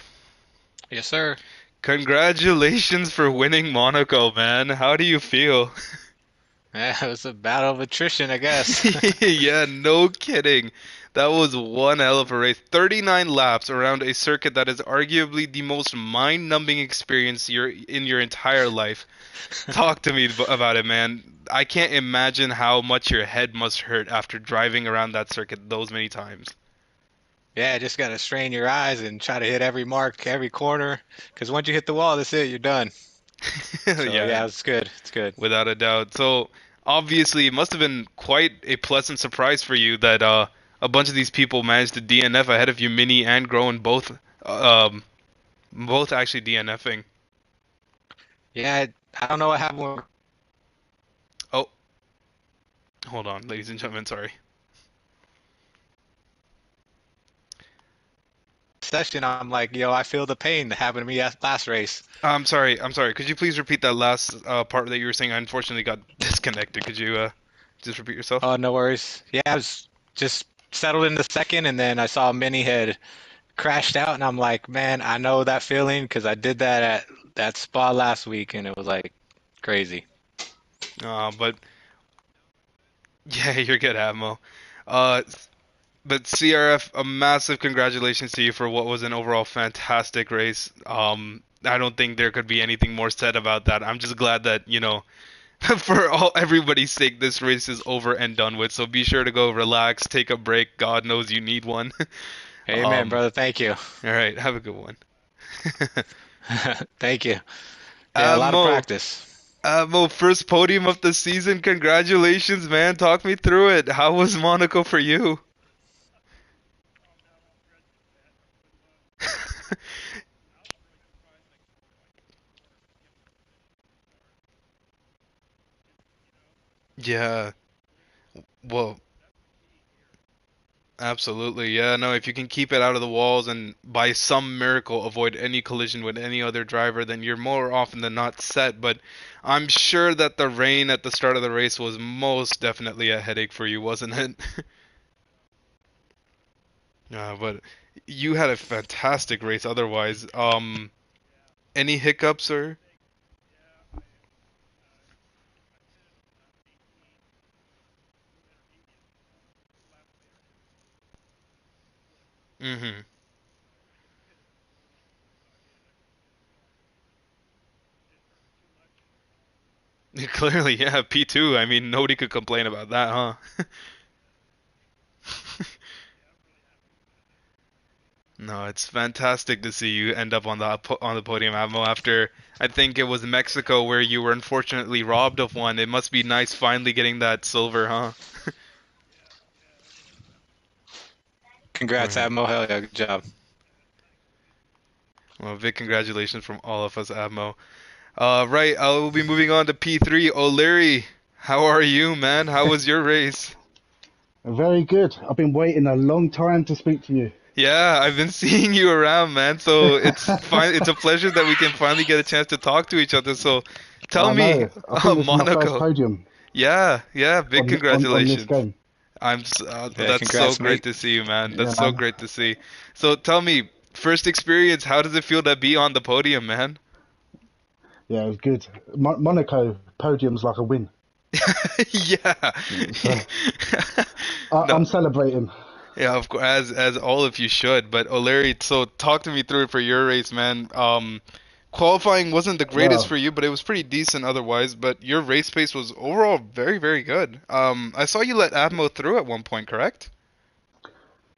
Yes, sir. Congratulations for winning Monaco, man. How do you feel? Yeah, it was a battle of attrition, I guess. Yeah, no kidding. That was one hell of a race. 39 laps around a circuit that is arguably the most mind-numbing experience in your entire life. Talk to me about it, man. I can't imagine how much your head must hurt after driving around that circuit those many times. Yeah, just gotta strain your eyes and try to hit every mark, every corner. Because once you hit the wall, that's it, you're done. So Yeah, yeah, it's good. It's good. without a doubt. So obviously, it must have been quite a pleasant surprise for you that a bunch of these people managed to DNF ahead of you, Mini and Grown, both actually DNFing. Yeah, I don't know what happened with Oh, hold on, ladies and gentlemen, sorry. the session. I'm like, yo, I feel the pain that happened to me last race. I'm sorry. I'm sorry. Could you please repeat that last part that you were saying? I unfortunately got disconnected. Could you just repeat yourself? Oh, no worries. Yeah, I was just settled in the second, and then I saw Mini had crashed out, and I'm like, man, I know that feeling because I did that at that spa last week, and it was like crazy. But yeah, you're good, Admo. Uh, But CRF, a massive congratulations to you for what was an overall fantastic race. I don't think there could be anything more said about that. I'm just glad that, for everybody's sake, this race is over and done with. So be sure to go relax, take a break. God knows you need one. Amen, Um, brother. Thank you. all right, have a good one. Thank you. Yeah, a lot of Mo, practice. Mo, first podium of the season. Congratulations, man. Talk me through it. How was Monaco for you? Yeah. Well, absolutely. Yeah, no, if you can keep it out of the walls and by some miracle avoid any collision with any other driver, then you're more often than not set. But I'm sure that the rain at the start of the race was most definitely a headache for you, wasn't it? But you had a fantastic race otherwise. Any hiccups or? Mm-hmm. Clearly, yeah, P2. I mean, nobody could complain about that, huh? No, it's fantastic to see you end up on the podium, Admo. After I think it was Mexico where you were unfortunately robbed of one. It must be nice finally getting that silver, huh? All Congrats, right. Admiral. Hell yeah, good job. Well, big congratulations from all of us, Admo. Right, I will be moving on to P3. O'Leary, how are you, man? How was your race? Very good. I've been waiting a long time to speak to you. Yeah, I've been seeing you around, man. So it's fine. It's a pleasure that we can finally get a chance to talk to each other. So, tell I me, know. I think this is my first Monaco. podium Yeah, yeah, big on this congratulations. game. Yeah, That's so congrats, great mate. to see you, man. Yeah, That's so man. great to see. So tell me, first experience, how does it feel to be on the podium, man? Yeah, it was good. Monaco podium's like a win. Yeah. So No, I'm celebrating. yeah, of course, as all of you should. But O'Leary, so talk to me through it for your race, man. Qualifying wasn't the greatest Well, for you, but it was pretty decent otherwise. But your race pace was overall very, very good. I saw you let Atmo through at one point, correct?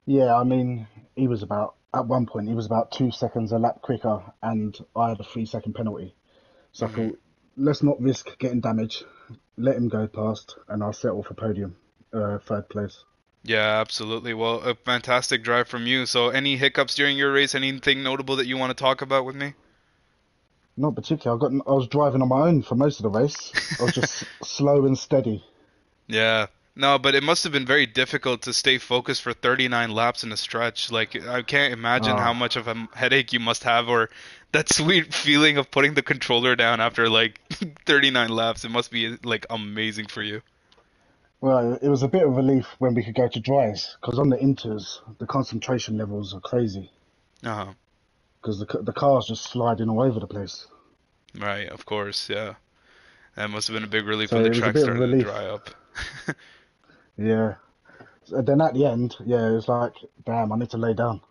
yeah, I mean, he was about, at one point, he was about 2 seconds a lap quicker, and I had a 3 second penalty. So I Hmm. thought, let's not risk getting damage. Let him go past, and I'll settle for podium, third place. Yeah, absolutely. Well, a fantastic drive from you. So, any hiccups during your race? Anything notable that you want to talk about with me? Not particularly. I was driving on my own for most of the race. I was just slow and steady. Yeah. No, but it must have been very difficult to stay focused for 39 laps in a stretch. Like, I can't imagine how Ah, much of a headache you must have, or that sweet feeling of putting the controller down after like 39 laps. It must be like amazing for you. Well, it was a bit of relief when we could go to dries, because on the inters, the concentration levels are crazy, Uh-huh. because the car's just sliding all over the place. Right, of course, yeah. That must have been a big relief So when the it was a track bit of a started to relief. dry up. Yeah. And then at the end, yeah, it was like, damn, I need to lay down.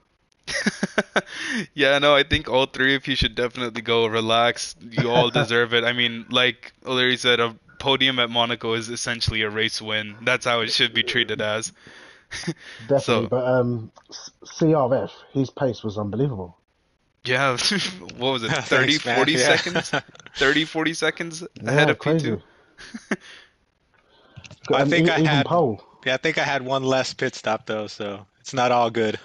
Yeah, no, I think all three of you should definitely go relax. You all deserve it. I mean, like O'Leary said, a podium at Monaco is essentially a race win. That's how it should be treated as. Definitely. So, But CRF, his pace was unbelievable. yeah, what was it? 30, Thanks, man. 40 Yeah. seconds? 30, 40 seconds ahead Yeah, of P2? crazy. I And think I even had pole. yeah, I think I had one less pit stop though, so it's not all good.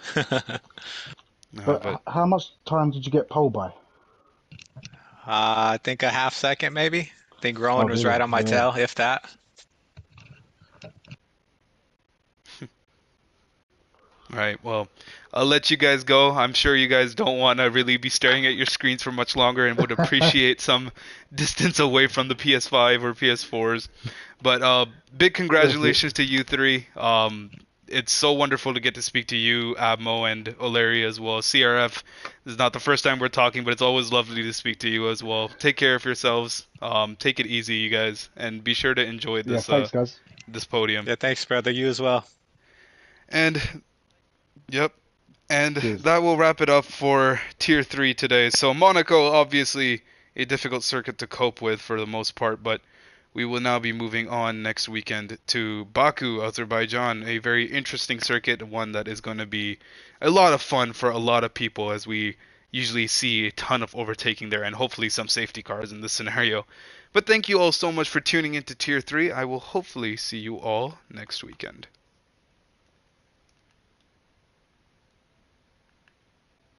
No, But but how much time did you get pole by? I think a half second maybe. I think Oh, Rowan was right really? on my Yeah. tail, if that. Right, well, I'll let you guys go. I'm sure you guys don't want to really be staring at your screens for much longer and would appreciate some distance away from the PS5 or PS4s. But big That's it. congratulations to you three. It's so wonderful to get to speak to you, Abmo, and O'Leary as well. CRF, this is not the first time we're talking, but it's always lovely to speak to you as well. Take care of yourselves. Take it easy, you guys, and be sure to enjoy Yeah, this thanks, guys. this podium. Yeah, thanks, brother. You as well. And yep. And Cheers. that will wrap it up for Tier 3 today. So, Monaco, obviously a difficult circuit to cope with for the most part, but we will now be moving on next weekend to Baku, Azerbaijan, a very interesting circuit, one that is going to be a lot of fun for a lot of people as we usually see a ton of overtaking there and hopefully some safety cars in this scenario. But thank you all so much for tuning into Tier 3. I will hopefully see you all next weekend.